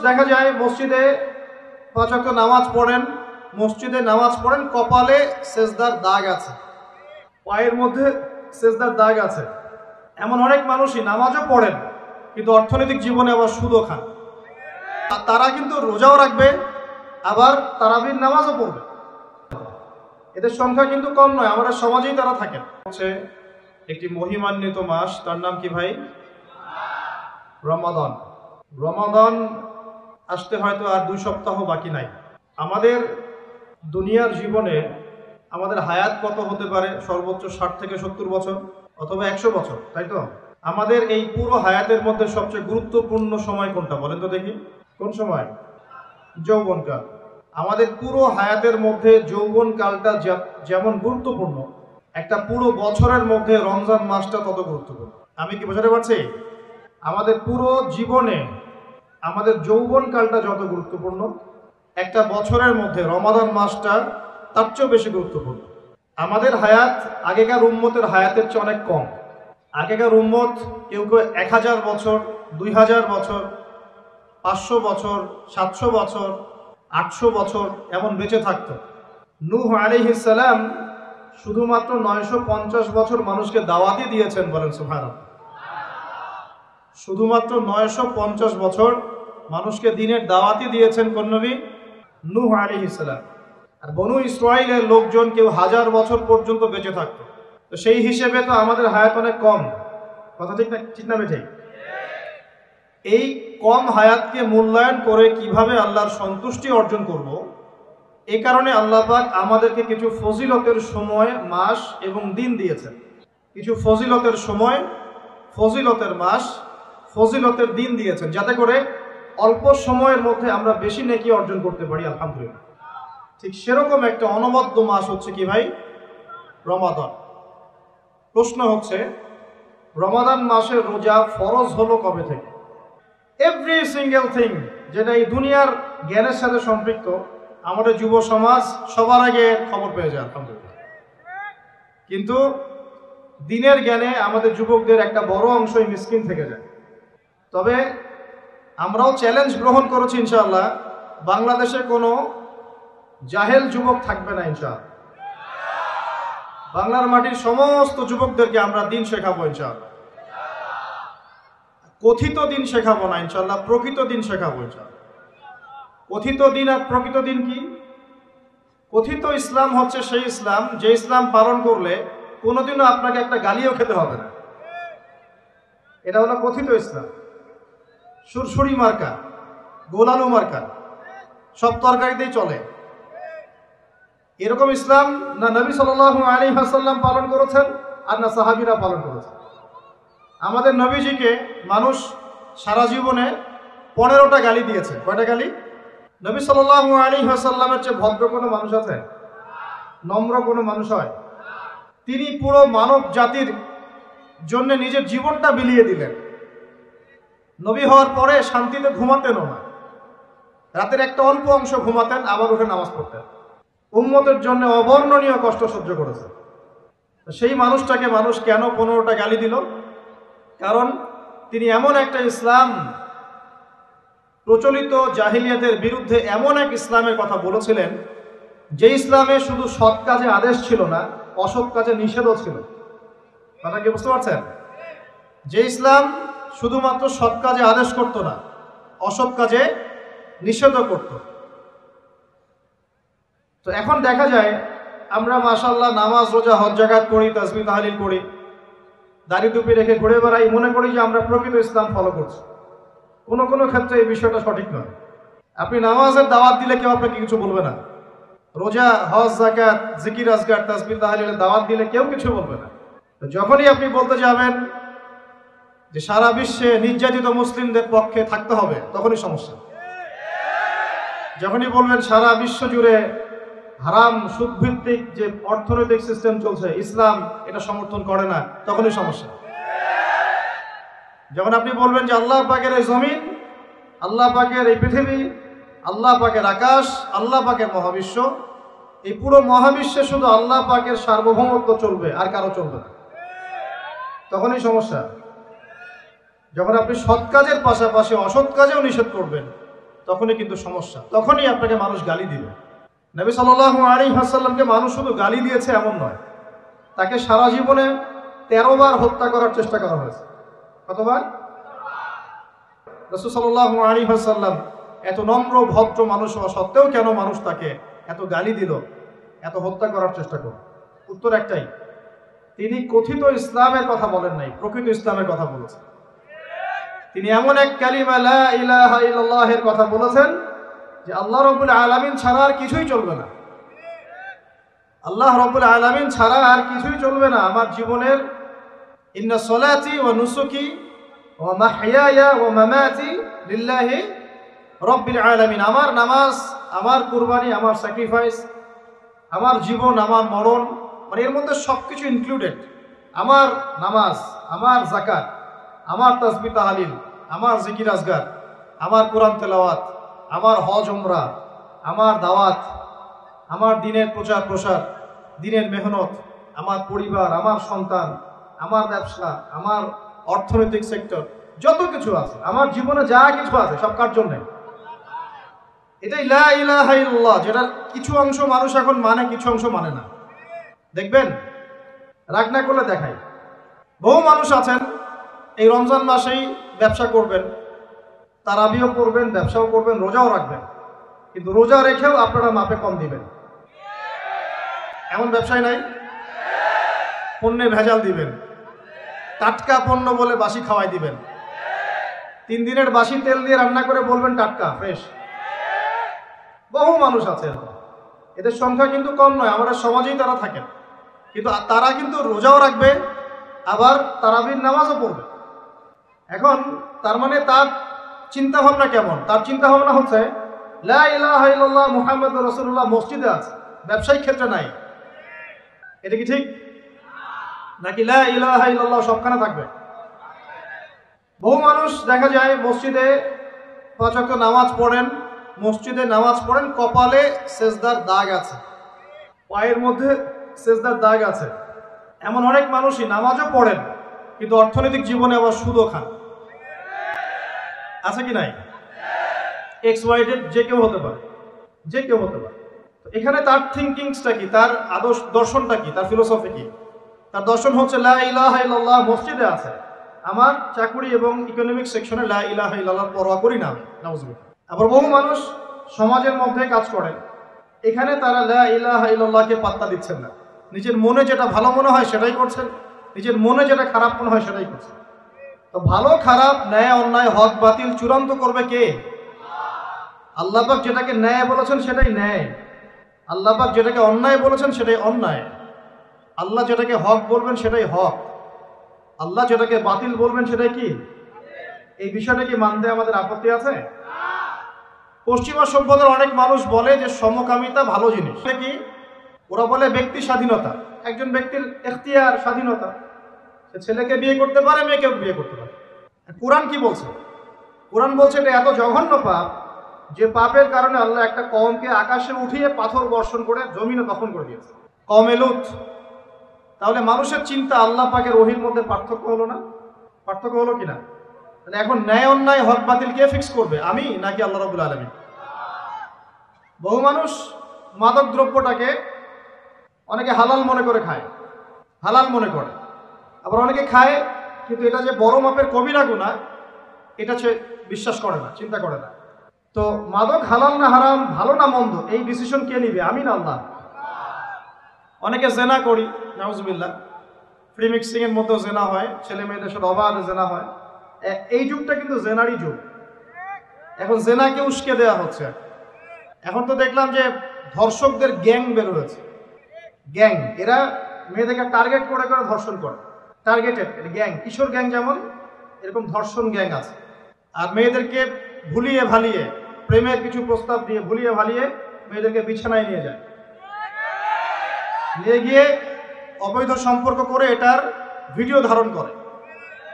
দেখা যায় মসজিদে 5 ওয়াক্ত নামাজ পড়েন, মসজিদে নামাজ পড়েন, কপালে সেজদার দাগ আছে, পায়ের মধ্যে সেজদার দাগ আছে। এমন অনেক মানুষই নামাজও পড়েন কিন্তু অর্থনৈতিক জীবনে আবার সুদও খান। আর তারা কিন্তু রোজাও রাখবে, আবার তারাবির নামাজও পড়বে। এদের সংখ্যা কিন্তু কম নয়, আমাদের সমাজেই তারা থাকেন। হচ্ছে একটি মহিমান্বিত মাস, তার নাম কি ভাই? রমাদান। রমাদান আসতে হয়তো আর 2 সপ্তাহ বাকি নাই। আমাদের দুনিয়ার জীবনে আমাদের হায়াত কত হতে পারে? সর্বোচ্চ 60 থেকে 70 বছর অথবা 100 বছর, তাই তো? আমাদের এই পুরো হায়াতের মধ্যে সবচেয়ে গুরুত্বপূর্ণ সময় কোনটা বলেন তো দেখি? কোন সময়? যৌবনকাল। আমাদের পুরো হায়াতের মধ্যে যৌবনকালটা যেমন গুরুত্বপূর্ণ, একটা পুরো বছরের মধ্যে রমজান মাসটা তত গুরুত্বপূর্ণ। আমি কি বোঝাতে পারছি? আমাদের পুরো জীবনে আমাদের যৌবনকালটা যত গুরুত্বপূর্ণ, একটা বছরের মধ্যে রমাদান মাসটা তার চেয়েও বেশি গুরুত্বপূর্ণ। আমাদের হায়াত আগেকার উম্মতের হায়াতের চেয়ে অনেক কম। আগেকার উম্মত কেউ কেউ 1000 বছর, 2000 বছর, 500 বছর, 700 বছর, 800 বছর এমন বেঁচে থাকত। নূহ আলাইহিস সালাম শুধুমাত্র 950 বছর মানুষকে দাওয়াতই দিয়েছেন, বলেন সুবহানাল্লাহ। শুধুমাত্র 950 বছর মানুষকে দ্বীনের দাওয়াতই দিয়েছেন কোন নবী? নূহ আলাইহিস সালাম। আর বনু ইসরাইলের লোকজন কেউ 1000 বছর পর্যন্ত বেঁচে থাকত। তো সেই হিসেবে তো আমাদের হায়াত অনেক কম। কথা ঠিক না? ঠিক না বেঠিক? এই কম হায়াতকে মূল্যায়ন করে কিভাবে আল্লাহর সন্তুষ্টি অর্জন করব, এই কারণে আল্লাহ পাক আমাদেরকে কিছু ফজিলতের সময়, মাস এবং দিন দিয়েছেন। কিছু ফজিলতের সময়, ফজিলতের মাস, ফজিলতের দিন দিয়েছেন, যাতে করে অল্প সময়ের মধ্যে আমরা বেশি নেকি অর্জন করতে পারি, আলহামদুলিল্লাহ। ঠিক সেরকম একটা অনবদ্য মাস হচ্ছে কি ভাই? রমাদান। প্রশ্ন হচ্ছে, রমাদান মাসের রোজা ফরজ হলো কবে থেকে? এভরি সিঙ্গেল থিং যেটা এই দুনিয়ার জ্ঞানের সাথে সম্পৃক্ত, আমাদের যুব সমাজ সবার আগে খবর পেয়ে যায়, আলহামদুলিল্লাহ। কিন্তু দিনের জ্ঞানে আমাদের যুবকদের একটা বড় অংশই মিসকিন থেকে যায়। তবে আমরাও চ্যালেঞ্জ গ্রহণ করেছি ইনশাআল্লাহ, বাংলাদেশে কোনো জাহেল যুবক থাকবে না ইনশাআল্লাহ। বাংলার মাটির সমস্ত যুবকদেরকে আমরা দিন শেখাবো ইনশাআল্লাহ। কথিত দিন শেখাবো না ইনশাআল্লাহ, প্রকৃত দিন শেখাবো ইনশাআল্লাহ। কথিত দিন আর প্রকৃত দিন কি? কথিত ইসলাম হচ্ছে সেই ইসলাম যে ইসলাম পালন করলে কোনোদিনও আপনাকে একটা গালিও খেতে হবে না। এটা হলো কথিত ইসলাম। সুরসুরি মার্কা, গোলালু মার্কা, সব তরকারিতেই চলে, এরকম ইসলাম না নবী সাল্লাল্লাহু আলাইহি ওয়াসাল্লাম পালন করেছেন আর না সাহাবীরা পালন করেছেন। আমাদের নবীজিকে মানুষ সারা জীবনে 15টা গালি দিয়েছে। কয়টা গালি? নবী সাল্লাল্লাহু আলাইহি ওয়াসাল্লামের চেয়ে ভদ্র কোনো মানুষ আছে? নম্র কোনো মানুষ হয়? তিনি পুরো মানব জাতির জন্য নিজের জীবনটা বিলিয়ে দিলেন। নবী হওয়ার পরে শান্তিতে ঘুমাতেনও না, রাতের একটা অল্প অংশ ঘুমাতেন, আবার উঠে নামাজ পড়তেন। উম্মতের জন্য অবর্ণনীয় কষ্ট সহ্য করেছে। সেই মানুষটাকে মানুষ কেন 15টা গালি দিল? কারণ তিনি এমন একটা ইসলাম, প্রচলিত জাহিলিয়াতের বিরুদ্ধে এমন এক ইসলামের কথা বলেছিলেন, যে ইসলামে শুধু সৎ কাজে আদেশ ছিল না, অসৎ কাজে নিষেধও ছিল। কথা কি বুঝতে পারছেন? যে ইসলাম শুধুমাত্র সৎ কাজে আদেশ করতো না, অসৎ কাজে নিষেধও করত। তো এখন দেখা যায় আমরা মাশাআল্লাহ নামাজ, রোজা, হজ, যাকাত করি, তাসবিহ তাহলিল করি, দাড়ি টুপি রেখে ঘুরে বেড়াই, মনে করি যে আমরা প্রকৃত ইসলাম ফলো করছি। কোনো কোনো ক্ষেত্রে এই বিষয়টা সঠিক নয়। আপনি নামাজের দাওয়াত দিলে কেউ আপনাকে কিছু বলবে না, রোজা, হজ, যাকাত, জিকির আজকার, তাসবিহ তাহলিলের দাওয়াত দিলে কেউ কিছু বলবে না। যখনই আপনি বলতে যাবেন যে সারা বিশ্বে নির্যাতিত মুসলিমদের পক্ষে থাকতে হবে, তখনই সমস্যা। যখনই বলবেন সারা বিশ্ব জুড়ে হারাম সুদভিত্তিক যে অর্থনৈতিক সিস্টেম চলছে, ইসলাম এটা সমর্থন করে না, তখনই সমস্যা। যখন আপনি বলবেন যে আল্লাহ পাকের এই জমিন, আল্লাহ পাকের এই পৃথিবী, আল্লাহ পাকের আকাশ, আল্লাহ পাকের মহাবিশ্ব, এই পুরো মহাবিশ্বে শুধু আল্লাহ পাকের সার্বভৌমত্ব চলবে, আর কারো চলবে না, তখনই সমস্যা। যখন আপনি সৎ কাজের পাশাপাশি অসৎ কাজেও নিষেধ করবেন, তখনই কিন্তু সমস্যা, তখনই আপনাকে মানুষ গালি দিবে। নবী সাল্লাল্লাহু আলাইহি ওয়াসাল্লামকে মানুষ শুধু গালি দিয়েছে এমন নয়, তাকে সারা জীবনে 13 বার হত্যা করার চেষ্টা করা হয়েছে। কতবার? রাসূল সাল্লাল্লাহু আলাইহি ওয়াসাল্লাম এত নম্র ভদ্র মানুষ হওয়া সত্ত্বেও কেন মানুষ তাকে এত গালি দিল, এত হত্যা করার চেষ্টা করল? উত্তর একটাই, তিনি কথিত ইসলামের কথা বলেন নাই, প্রকৃত ইসলামের কথা বলেছেন। তিনি এমন এক কালিমা লা ইলাহা ইল্লাল্লাহ এর কথা বলেছেন যে আল্লাহ রাব্বুল আলামিন ছাড়া আর কিছুই চলবে না। আল্লাহ রাব্বুল আলামিন ছাড়া আর কিছুই চলবে না আমার জীবনের। ইন্না সলাতি ওয়া নুসুকি ওয়া মাহইয়ায়া ওয়া মামাতি লিল্লাহি রাব্বিল আলামিন। আমার নামাজ, আমার কুরবানি, আমার স্যাক্রিফাইস, আমার জীবন, আমার মরণ, মানে এর মধ্যে সবকিছু ইনক্লুডেড। আমার নামাজ, আমার যাকাত, আমার তাসবিহ তাহলিল, আমার জিকির আজগার, আমার কোরআন তেলাওয়াত, আমার হজ উমরা, আমার দাওয়াত, আমার দিনের প্রচার প্রসার, দিনের মেহনত, আমার পরিবার, আমার সন্তান, আমার ব্যবসা, আমার অর্থনৈতিক সেক্টর, যত কিছু আছে আমার জীবনে, যা কিছু আছে সব কার জন্য? এটাই লা ইলাহা ইল্লাল্লাহ, যেটার কিছু অংশ মানুষ এখন মানে, কিছু অংশ মানে না। দেখবেন, রাগ না করলে দেখাই, বহু মানুষ আছেন এই রমজান মাসেই ব্যবসা করবেন, তারাবিও করবেন, ব্যবসাও করবেন, রোজাও রাখবেন, কিন্তু রোজা রেখেও আপনারা মাপে কম দিবেন। এমন ব্যবসায় নাই? পণ্যে ভেজাল দিবেন, টাটকা পণ্য বলে বাসি খাওয়াই দিবেন, 3 দিনের বাসি তেল দিয়ে রান্না করে বলবেন টাটকা ফ্রেশ। বহু মানুষ আছে, এদের সংখ্যা কিন্তু কম নয়, আমাদের সমাজেই তারা থাকেন, কিন্তু তারা কিন্তু রোজাও রাখবে, আবার তারাবির নামাজও পড়বে। এখন তার মানে তার চিন্তা ভাবনা কেমন? তার চিন্তা ভাবনা হচ্ছে লা ইলাহা ইল্লাল্লাহ মুহাম্মাদুর রাসূলুল্লাহ মসজিদে আছে, ব্যবসায়িক ক্ষেত্রে নাই। এটা কি ঠিক? নাকি লা ইলাহা ইল্লাল্লাহ সবখানে থাকবে? বহু মানুষ দেখা যায় মসজিদে 5 ওয়াক্ত নামাজ পড়েন, মসজিদে নামাজ পড়েন, কপালে সেজদার দাগ আছে, পায়ের মধ্যে সেজদার দাগ আছে। এমন অনেক মানুষই নামাজও পড়েন, কিন্তু অর্থনৈতিক জীবনে আবার সুদও খান। আছে কি নাই? এক্স ওয়াই জেড যে কেউ হতে পারে, যে কেউ হতে পারে। তো এখানে তার থিঙ্কিংসটা কি, তার আদর্শ দর্শনটা কি, তার ফিলোসফি কি? তার দর্শন হচ্ছে লা ইলাহা ইল্লাল্লাহ মসজিদে আছে, আমার চাকুরি এবং ইকোনমিক সেকশনে লা ইলাহা ইল্লাল্লাহ পরোয়া করি না আমি, নাউজুবিল্লাহ। আবার বহু মানুষ সমাজের মধ্যে কাজ করেন, এখানে তারা লা ইলাহা ইল্লাল্লাহকে পাত্তা দিচ্ছেন না, নিজের মনে যেটা ভালো মনে হয় সেটাই করছেন, নিজের মনে যেটা খারাপ মনে হয় সেটাই করছেন। তো ভালো খারাপ, ন্যায় অন্যায়, হক বাতিল চূড়ান্ত করবে কে? আল্লাহ পাক যেটাকে ন্যায় বলেছেন সেটাই ন্যায়, আল্লাহ পাক যেটাকে অন্যায় বলেছেন সেটাই অন্যায়, আল্লাহ যেটাকে হক বলবেন সেটাই হক, আল্লাহ যেটাকে বাতিল বলবেন সেটাই কি? এই বিষয়টা কি মানতে আমাদের আপত্তি আছে? পশ্চিমা সভ্যতার অনেক মানুষ বলে যে সমকামিতা ভালো জিনিস। কি? ওরা বলে ব্যক্তি স্বাধীনতা, একজন ব্যক্তির এখতিয়ার, স্বাধীনতা, সে ছেলেকে বিয়ে করতে পারে, মেয়েকেও বিয়ে করতে পারে। কোরআন কি বলছে? কোরআন বলছে এটা এত জঘন্য পাপ যে পাপের কারণে আল্লাহ একটা কওমকে আকাশে উঠিয়ে পাথর বর্ষণ করে জমিনে দফন করে দিয়েছে, কওমে লূত। তাহলে মানুষের চিন্তা আল্লাহ পাকের ওহীর মধ্যে পার্থক্য হলো না? পার্থক্য হলো কিনা? তাহলে এখন ন্যায় অন্যায়, হক বাতিল কে ফিক্স করবে, আমি নাকি আল্লাহ রাব্বুল আলামিন? বহু মানুষ মাদক দ্রব্যটাকে অনেকে হালাল মনে করে খায়, হালাল মনে করে, আবার অনেকে খায় কিন্তু এটা যে বড় মাপের কবিরা গুনাহ এটা সে বিশ্বাস করে না, চিন্তা করে না। তো মাদক হালাল না হারাম, ভালো না মন্দ, এই ডিসিশন কে নিবে, আমি না আল্লাহ? অনেকে জেনা করি, নাউজুবিল্লাহ, ফ্রি মিক্সিং এর মধ্যেও জেনা হয়, ছেলে মেয়েদের সাথে অবাধে জেনা হয়। এই যুগটা কিন্তু জেনারই যুগ। এখন জেনাকে উস্কে দেওয়া হচ্ছে। এখন তো দেখলাম যে ধর্ষকদের গ্যাং বের হয়েছে, গ্যাং, এরা মেয়েদেরকে টার্গেট করে করে ধর্ষণ করে, টার্গেটেড গ্যাং, কিশোর গ্যাং যেমন, এরকম ধর্ষণ গ্যাং আছে। আর মেয়েদেরকে ভুলিয়ে ভালিয়ে, প্রেমের কিছু প্রস্তাব দিয়ে ভুলিয়ে ভালিয়ে মেয়েদেরকে বিছানায় নিয়ে যায়, নিয়ে গিয়ে অবৈধ সম্পর্ক করে এটার ভিডিও ধারণ করে,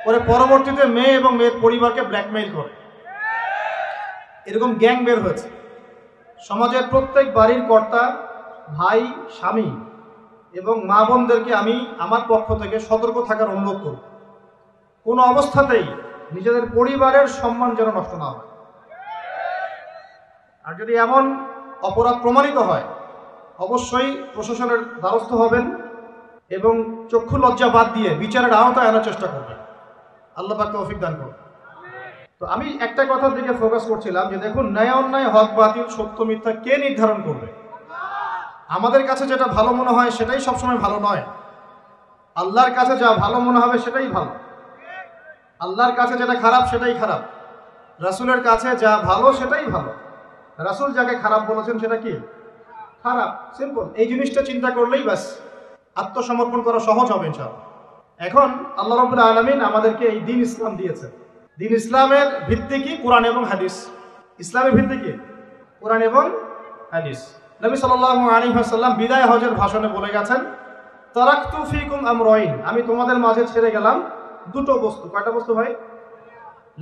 পরে পরবর্তীতে মেয়ে এবং মেয়ের পরিবারকে ব্ল্যাকমেইল করে। এরকম গ্যাং বের হয়েছে। সমাজের প্রত্যেক বাড়ির কর্তা, ভাই, স্বামী এবং মা বোনদেরকে আমি আমার পক্ষ থেকে সতর্ক থাকার অনুরোধ করব, কোনো অবস্থাতেই নিজেদের পরিবারের সম্মান যেন নষ্ট না হয়। আর যদি এমন অপরাধ প্রমাণিত হয় অবশ্যই প্রশাসনের দ্বারস্থ হবেন এবং চক্ষু লজ্জা বাদ দিয়ে বিচারের আওতায় আনার চেষ্টা করবেন। আল্লাহ পাক তৌফিক দান করুন। তো আমি একটা কথার দিকে ফোকাস করছিলাম যে দেখুন, ন্যায় অন্যায়, হক বাতিল, সত্য মিথ্যা কে নির্ধারণ করবে? আমাদের কাছে যেটা ভালো মনে হয় সেটাই সবসময় ভালো নয়। আল্লাহর কাছে যা ভালো মনে হবে সেটাই ভালো। আল্লাহর কাছে যেটা খারাপ সেটাই খারাপ। রাসূলের কাছে যা ভালো সেটাই ভালো। রাসূল যাকে খারাপ বলেছেন সেটা কি খারাপ, সিম্পল। এই জিনিসটা চিন্তা করলেই ব্যাস আত্মসমর্পণ করা সহজ হবে ইনশাআল্লাহ। এখন আল্লাহ রাব্বুল আলামিন আমাদেরকে এই দ্বীন ইসলাম দিয়েছেন। দ্বীন ইসলামের ভিত্তি কি? কোরআন এবং হাদিস। ইসলামের ভিত্তি কি? কোরআন এবং হাদিস। নবী সাল্লাল্লাহু আলাইহি ওয়াসাল্লাম বিদায় হজের ভাষণে বলে গেছেন, তারাকতু ফীকুম আমরাইন, আমি তোমাদের মাঝে ছেড়ে গেলাম দুটো বস্তু। কয়টা বস্তু ভাই?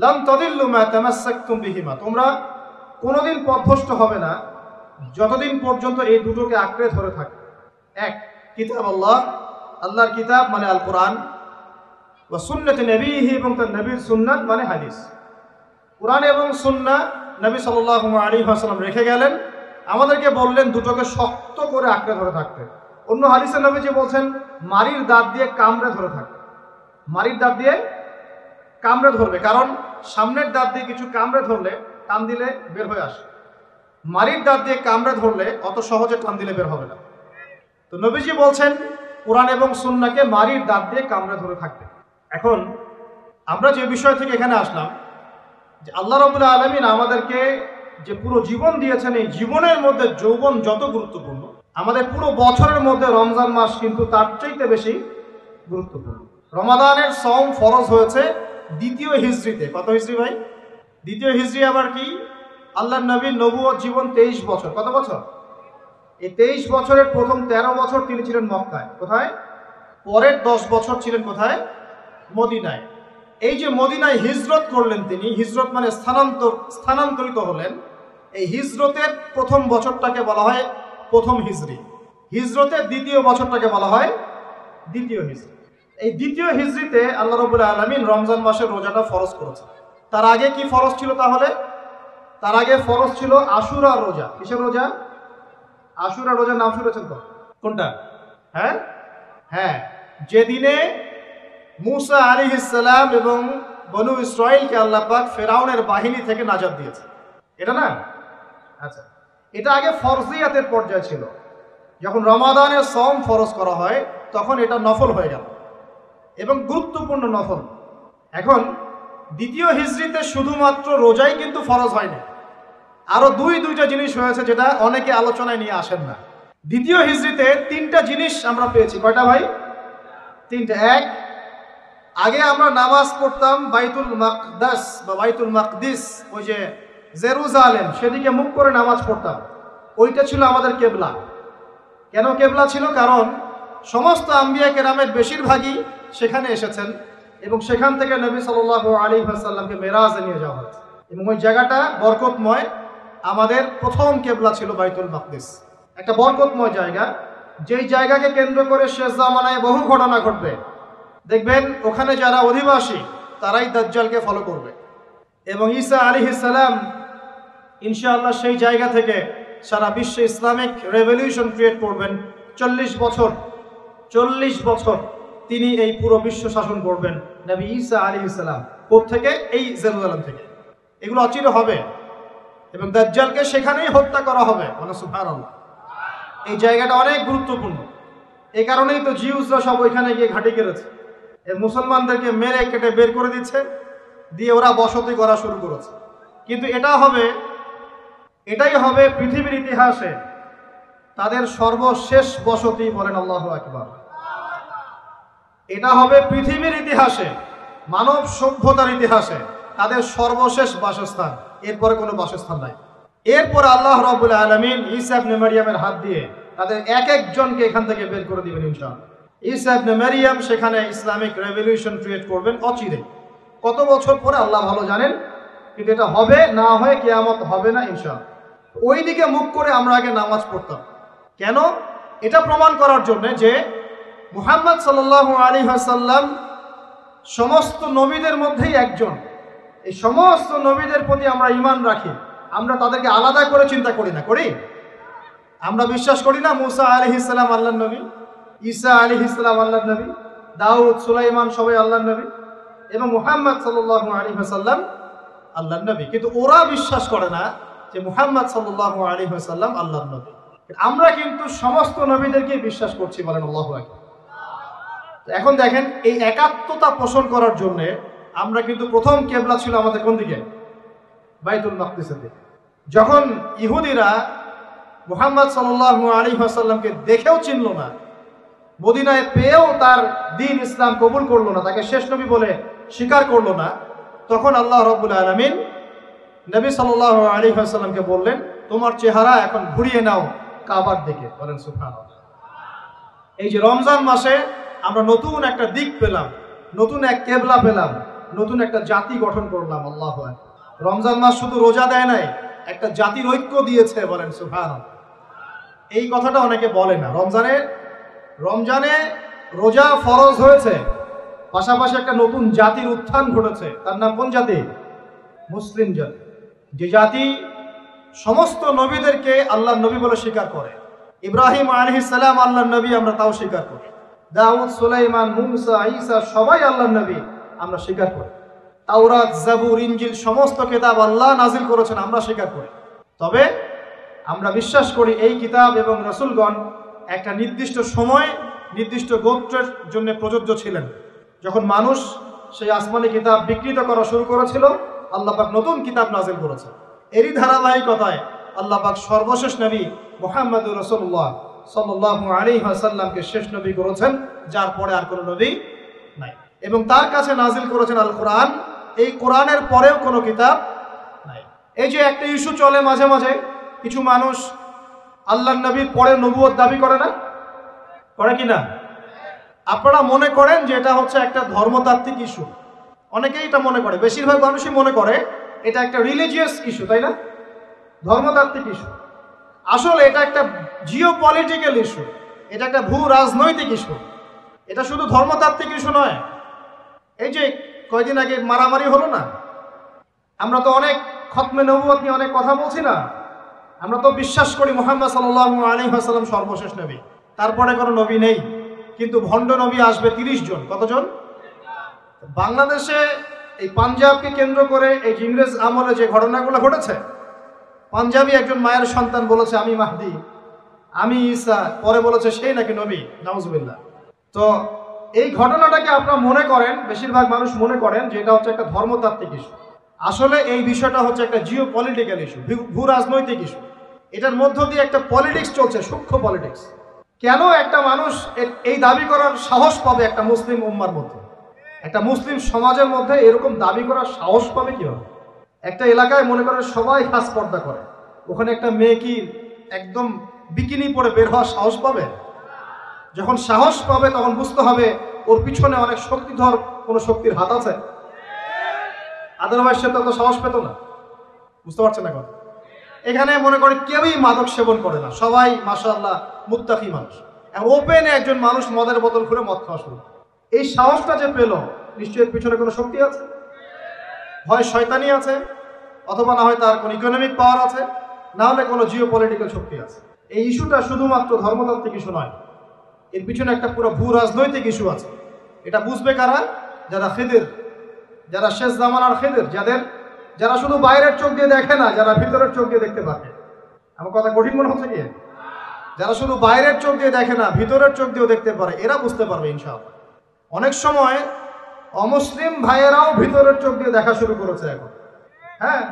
লাম তাদিল্লু মা তামাসসাকতুম বিহিমা, তোমরা কোনোদিন পথভ্রষ্ট হবে না যতদিন পর্যন্ত এই দুটোকে আঁকড়ে ধরে থাকবে। এক, কিতাব আল্লাহ, আল্লাহর কিতাব মানে আল কোরআন, ওয়া সুন্নাতে নবীহি, এবং তার নবীর সুন্নাত মানে হাদিস। কোরআন এবং সুন্নাহ নবী সাল্লাল্লাহু আলাইহি ওয়াসাল্লাম রেখে গেলেন, আমাদেরকে বললেন দুটোকে শক্ত করে আঁকড়ে ধরে থাকতে। অন্য হাদিসে নবীজি বলছেন মারির দাঁত দিয়ে কামড়ে ধরে থাকবে। মারির দাঁত দিয়ে কামড়ে ধরবে, কারণ সামনের দাঁত দিয়ে কিছু কামড়ে ধরলে টান দিলে বের হয়ে আসে। মারির দাঁত দিয়ে কামড়ে ধরলে অত সহজে টান দিলে বের হবে না। তো নবীজি বলছেন কোরআন এবং সুন্নাহকে মারির দাঁত দিয়ে কামড়ে ধরে থাকবে। এখন আমরা যে বিষয় থেকে এখানে আসলাম, যে আল্লাহ রাব্বুল আলামিন আমাদেরকে যে পুরো জীবন দিয়েছেন, এই জীবনের মধ্যে যৌবন যত গুরুত্বপূর্ণ, আমাদের পুরো বছরের মধ্যে রমজান মাস কিন্তু তার চাইতে বেশি গুরুত্বপূর্ণ। রমাদানের সওম ফরজ হয়েছে দ্বিতীয় হিজরিতে। কত হিজরি ভাই? দ্বিতীয় হিজরি আবার কি? আল্লাহর নবীর নবুয়ত জীবন 23 বছর। কত বছর? এই 23 বছরের প্রথম 13 বছর তিনি ছিলেন মক্কায়। কোথায়? পরের 10 বছর ছিলেন কোথায়? মদিনায়। এই যে মদিনায় হিজরত করলেন তিনি, হিজরত মানে স্থানান্তরিত হলেন। এই হিজরতের প্রথম বছরটাকে বলা হয় প্রথম হিজরি, হিজরতের দ্বিতীয় বছরটাকে বলা হয় দ্বিতীয় হিজরি। এই দ্বিতীয় হিজরিতে আল্লাহ রাব্বুল আলামিন রমজান মাসের রোজাটা ফরজ করেছেন। তার আগে কি ফরজ ছিল তাহলে? তার আগে ফরজ ছিল আশুরা রোজা। কিসের রোজা? আশুরা রোজার নাম শুনেছেন তো? কোনটা? হ্যাঁ হ্যাঁ, যেদিনে মুসা আলাইহিস সালাম এবং বনু ইসরাইলকে আল্লাহ পাক ফেরাউনের বাহিনী থেকে নাজাত দিয়েছে, এটা না? আচ্ছা, এটা আগে ফরজিয়াতের পর্যায়ে ছিল। যখন রমাদানের সওম ফরজ করা হয় তখন এটা নফল হয়ে গেল এবং গুরুত্বপূর্ণ নফল। এখন দ্বিতীয় হিজরিতে শুধুমাত্র রোজাই কিন্তু ফরজ হয়নি, আরো দুইটা জিনিস হয়েছে যেটা অনেকে আলোচনায় নিয়ে আসেন না। দ্বিতীয় হিজরিতে 3টা জিনিস আমরা পেয়েছি। কয়টা ভাই? 3টা। এক, আগে আমরা নামাজ পড়তাম বাইতুল মাকদাস বা বাইতুল মাকদিস, ওই যে জেরুজালেম, সেদিকে মুখ করে নামাজ পড়তাম। ওইটা ছিল আমাদের কেবলা। কেন কেবলা ছিল? কারণ সমস্ত আম্বিয়া কেরামের বেশিরভাগই সেখানে এসেছেন এবং সেখান থেকে নবী সাল্লাল্লাহু আলাইহি ওয়াসাল্লামকে মেরাজে নিয়ে যাওয়া হয়েছে এবং ওই জায়গাটা বরকতময়। আমাদের প্রথম কেবলা ছিল বাইতুল মাকদিস, একটা বরকতময় জায়গা, যেই জায়গাকে কেন্দ্র করে শেষ জামানায় বহু ঘটনা ঘটবে। দেখবেন ওখানে যারা অধিবাসী তারাই দাজ্জালকে ফলো করবে এবং ঈসা আলাইহিস সালাম ইনশাআল্লাহ সেই জায়গা থেকে সারা বিশ্বে ইসলামিক রেভলিউশন ক্রিয়েট করবেন। 40 বছর তিনি এই পুরো বিশ্ব শাসন করবেন। নবী ঈসা আলাইহিস সালাম কোত্থেকে? এই জেরুজালেম থেকে। এগুলো অচির হবে এবং দাজ্জালকে সেখানেই হত্যা করা হবে। সুবহানাল্লাহ। এই জায়গাটা অনেক গুরুত্বপূর্ণ। এই কারণেই তো জিউসরা সব ওইখানে গিয়ে ঘাঁটি কেড়েছে, মুসলমানদেরকে মেরে কেটে বের করে দিচ্ছে, দিয়ে ওরা বসতি করা শুরু করেছে। কিন্তু এটাই হবে পৃথিবীর ইতিহাসে তাদের সর্বশেষ বসতি। বলেন আল্লাহু আকবার। এটা হবে পৃথিবীর ইতিহাসে, মানব সভ্যতার ইতিহাসে তাদের সর্বশেষ বাসস্থান। এরপরে কোনো বাসস্থান নাই। এরপর আল্লাহ রাব্বুল আলামিন ঈসা ইবনে মারইয়ামের হাত দিয়ে তাদের এক একজনকে এখান থেকে বের করে দিবেন ইনশাআল্লাহ। ঈসা ইবনে মারইয়াম সেখানে ইসলামিক রেভলিউশন ক্রিয়েট করবেন অচিরে। কত বছর পরে আল্লাহ ভালো জানেন, কিন্তু এটা হবে, না হয় কিয়ামত হবে না ইনশাআল্লাহ। ওই দিকে মুখ করে আমরা আগে নামাজ পড়তাম। কেন? এটা প্রমাণ করার জন্য যে মুহাম্মদ সাল্লাল্লাহু আলাইহি ওয়াসাল্লাম সমস্ত নবীদের মধ্যেই একজন। এই সমস্ত নবীদের প্রতি আমরা ঈমান রাখি আমরা তাদেরকে আলাদা করে চিন্তা করি না, করি? আমরা বিশ্বাস করি না মুসা আলাইহিস সালাম আল্লাহর নবী, ঈসা আলাইহিস সালাম আল্লাহর নবী, দাউদ, সুলাইমান সবাই আল্লাহর নবী, এবং মুহাম্মদ সাল্লাল্লাহু আলাইহি ওয়াসাল্লাম আল্লাহর নবী। কিন্তু ওরা বিশ্বাস করে না যে মুহাম্মদ সাল্লাল্লাহু আলাইহি ওয়াসাল্লাম আল্লাহর নবী। আমরা কিন্তু সমস্ত নবীদেরকে বিশ্বাস করছি, বলেন আল্লাহু আকবার। এখন দেখেন, এই একাত্মতা পোষণ করার জন্য আমরা কিন্তু প্রথম কিবলা ছিল আমাদের কোন দিকে? বাইতুল মাকদিসের দিকে। যখন ইহুদিরা মুহাম্মদ সাল্লাল্লাহু আলাইহি ওয়াসাল্লামকে দেখেও চিনল না, মদিনায় পেয়েও তার দ্বীন ইসলাম কবুল করলো না, তাকে শেষ নবী বলে স্বীকার করলো না, তখন আল্লাহ রাব্বুল আলামিন নবী সাল্লাল্লাহু আলাইহি ওয়াসাল্লামকে বললেন, তোমার চেহারা এখন ঘুরিয়ে নাও কাবার দিকে, বলেন সুবহানাল্লাহ। এই যে রমজান মাসে আমরা নতুন একটা দিক পেলাম, নতুন এক কিবলা পেলাম, নতুন একটা জাতি গঠন করলাম। আল্লাহু আকবার। রমজান মাস শুধু রোজা দেয় নাই, একটা জাতির ঐক্য দিয়েছে, বলেন সুবহানাল্লাহ। এই কথাটা অনেকে বলে না। রমজানে রোজা ফরজ হয়েছে, পাশাপাশি একটা নতুন জাতির উত্থান ঘটেছে। তার নাম কোন জাতি? মুসলিম জাতি। যে জাতি সমস্ত নবীদেরকে আল্লাহর নবী বলে স্বীকার করে। ইব্রাহিম আলাইহিস সালাম আল্লাহর নবী, আমরা তাও স্বীকার করি। দাউদ, সুলাইমান, মুসা, ঈসা সবাই আল্লাহর নবী, আমরা স্বীকার করি। তাওরাত, জাবুর, ইনজিল সমস্ত কিতাব আল্লাহ নাজিল করেছেন, আমরা স্বীকার করি। তবে আমরা বিশ্বাস করি এই কিতাব এবং রাসূলগণ একটা নির্দিষ্ট সময়, নির্দিষ্ট গোত্রের জন্য প্রযোজ্য ছিলেন। যখন মানুষ সেই আসমানি কিতাব বিকৃত করা শুরু করেছিল, আল্লাহ পাক নতুন কিতাব নাজিল করেছেন। এরই ধারাবাহিকতায় আল্লাহ পাক সর্বশেষ নবী মুহাম্মদুর রাসূলুল্লাহ সাল্লাল্লাহু আলাইহি ওয়াসাল্লামকে শেষ নবী করেছেন, যার পরে আর কোনো নবী নাই। এবং তার কাছে নাজিল করেছেন আল কোরআন। এই কোরআনের পরেও কোনো কিতাব নাই। এই যে একটা ইস্যু চলে মাঝে মাঝে, কিছু মানুষ আল্লাহর নবীর পরে নবুয়ত দাবি করে না, করে কি না? আপনারা মনে করেন যে এটা হচ্ছে একটা ধর্মতাত্ত্বিক ইস্যু, অনেকেই এটা মনে করে, বেশিরভাগ মানুষই মনে করে এটা একটা রিলিজিয়াস ইস্যু, তাই না? ধর্মতাত্ত্বিক ইস্যু। আসলে এটা একটা জিও পলিটিক্যাল ইস্যু, এটা একটা ভূ রাজনৈতিক ইস্যু। এটা শুধু ধর্মতাত্ত্বিক ইস্যু নয়। এই যে কয়দিন আগে মারামারি হলো না, আমরা তো অনেক খতমে নবুয়ত নিয়ে অনেক কথা বলছি না? আমরা তো বিশ্বাস করি মুহাম্মদ সাল্লাল্লাহু আলাইহি ওয়াসাল্লাম সর্বশেষ নবী, তারপরে কোনো নবী নেই। কিন্তু ভণ্ড নবী আসবে 30 জন। কতজন? বাংলাদেশে এই পাঞ্জাবকে কেন্দ্র করে এই ইংরেজ আমলে যে ঘটনাগুলো ঘটেছে, পাঞ্জাবি একজন মায়ের সন্তান বলেছে আমি মাহদি, আমি ঈসা, পরে বলেছে সেই নাকি নবী, নাউজুবিল্লাহ। তো এই ঘটনাটাকে আপনারা মনে করেন, বেশিরভাগ মানুষ মনে করেন যে এটা হচ্ছে একটা ধর্মতাত্ত্বিক ইস্যু। আসলে এই বিষয়টা হচ্ছে একটা জিও পলিটিক্যাল ইস্যু, ভূ রাজনৈতিক ইস্যু। এটার মধ্য দিয়ে একটা পলিটিক্স চলছে, সূক্ষ্ম পলিটিক্স। কেন একটা মানুষ এই দাবি করার সাহস পাবে একটা মুসলিম উম্মার মধ্যে, একটা মুসলিম সমাজের মধ্যে এরকম দাবি করার সাহস পাবে কিভাবে? একটা এলাকায় মনে করেন সবাই হাস পর্দা করে, ওখানে একটা মেয়ে কি একদম বিকিনি পরে বের হওয়ার সাহস পাবে? যখন সাহস পাবে তখন বুঝতে হবে ওর পিছনে অনেক শক্তিধর কোনো শক্তির হাত আছে। আদারওয়াইজ সে তো সাহস পেত না। বুঝতে পারছেন না কথা? এখানে মনে করে কেউই মাদক সেবন করে না, সবাই মাশাআল্লাহ মুত্তাকি মানুষ। ওপেনে একজন মানুষ মদের বোতল খুলে মদ খাওয়া শুরু। এই সাহসটা যে পেল, নিশ্চয়ই পিছনে কোনো শক্তি আছে, হয় শয়তানি আছে, অথবা না হয় তার কোনো ইকোনমিক পাওয়ার আছে, না হলে কোনো জিও পলিটিক্যাল শক্তি আছে। এই ইস্যুটা শুধুমাত্র ধর্মতাত্ত্বিক ইস্যু নয়, এর পিছনে একটা পুরো ভূ রাজনৈতিক ইস্যু আছে। এটা বুঝবে কারা? যারা খিদির, যারা শেষ জামানার খিদির, যারা শুধু বাইরের চোখ দিয়ে দেখে না, যারা ভিতরের চোখ দিয়ে দেখতে পারে। আমার কথা কঠিন মনে হচ্ছে কি? যারা শুধু বাইরের চোখ দিয়ে দেখে না, ভিতরের চোখ দিয়েও দেখতে পারে, এরা বুঝতে পারবে ইনশাআল্লাহ। অনেক সময় অমুসলিম ভাইয়েরাও ভিতরের চোখ দিয়ে দেখা শুরু করেছে এখন। হ্যাঁ,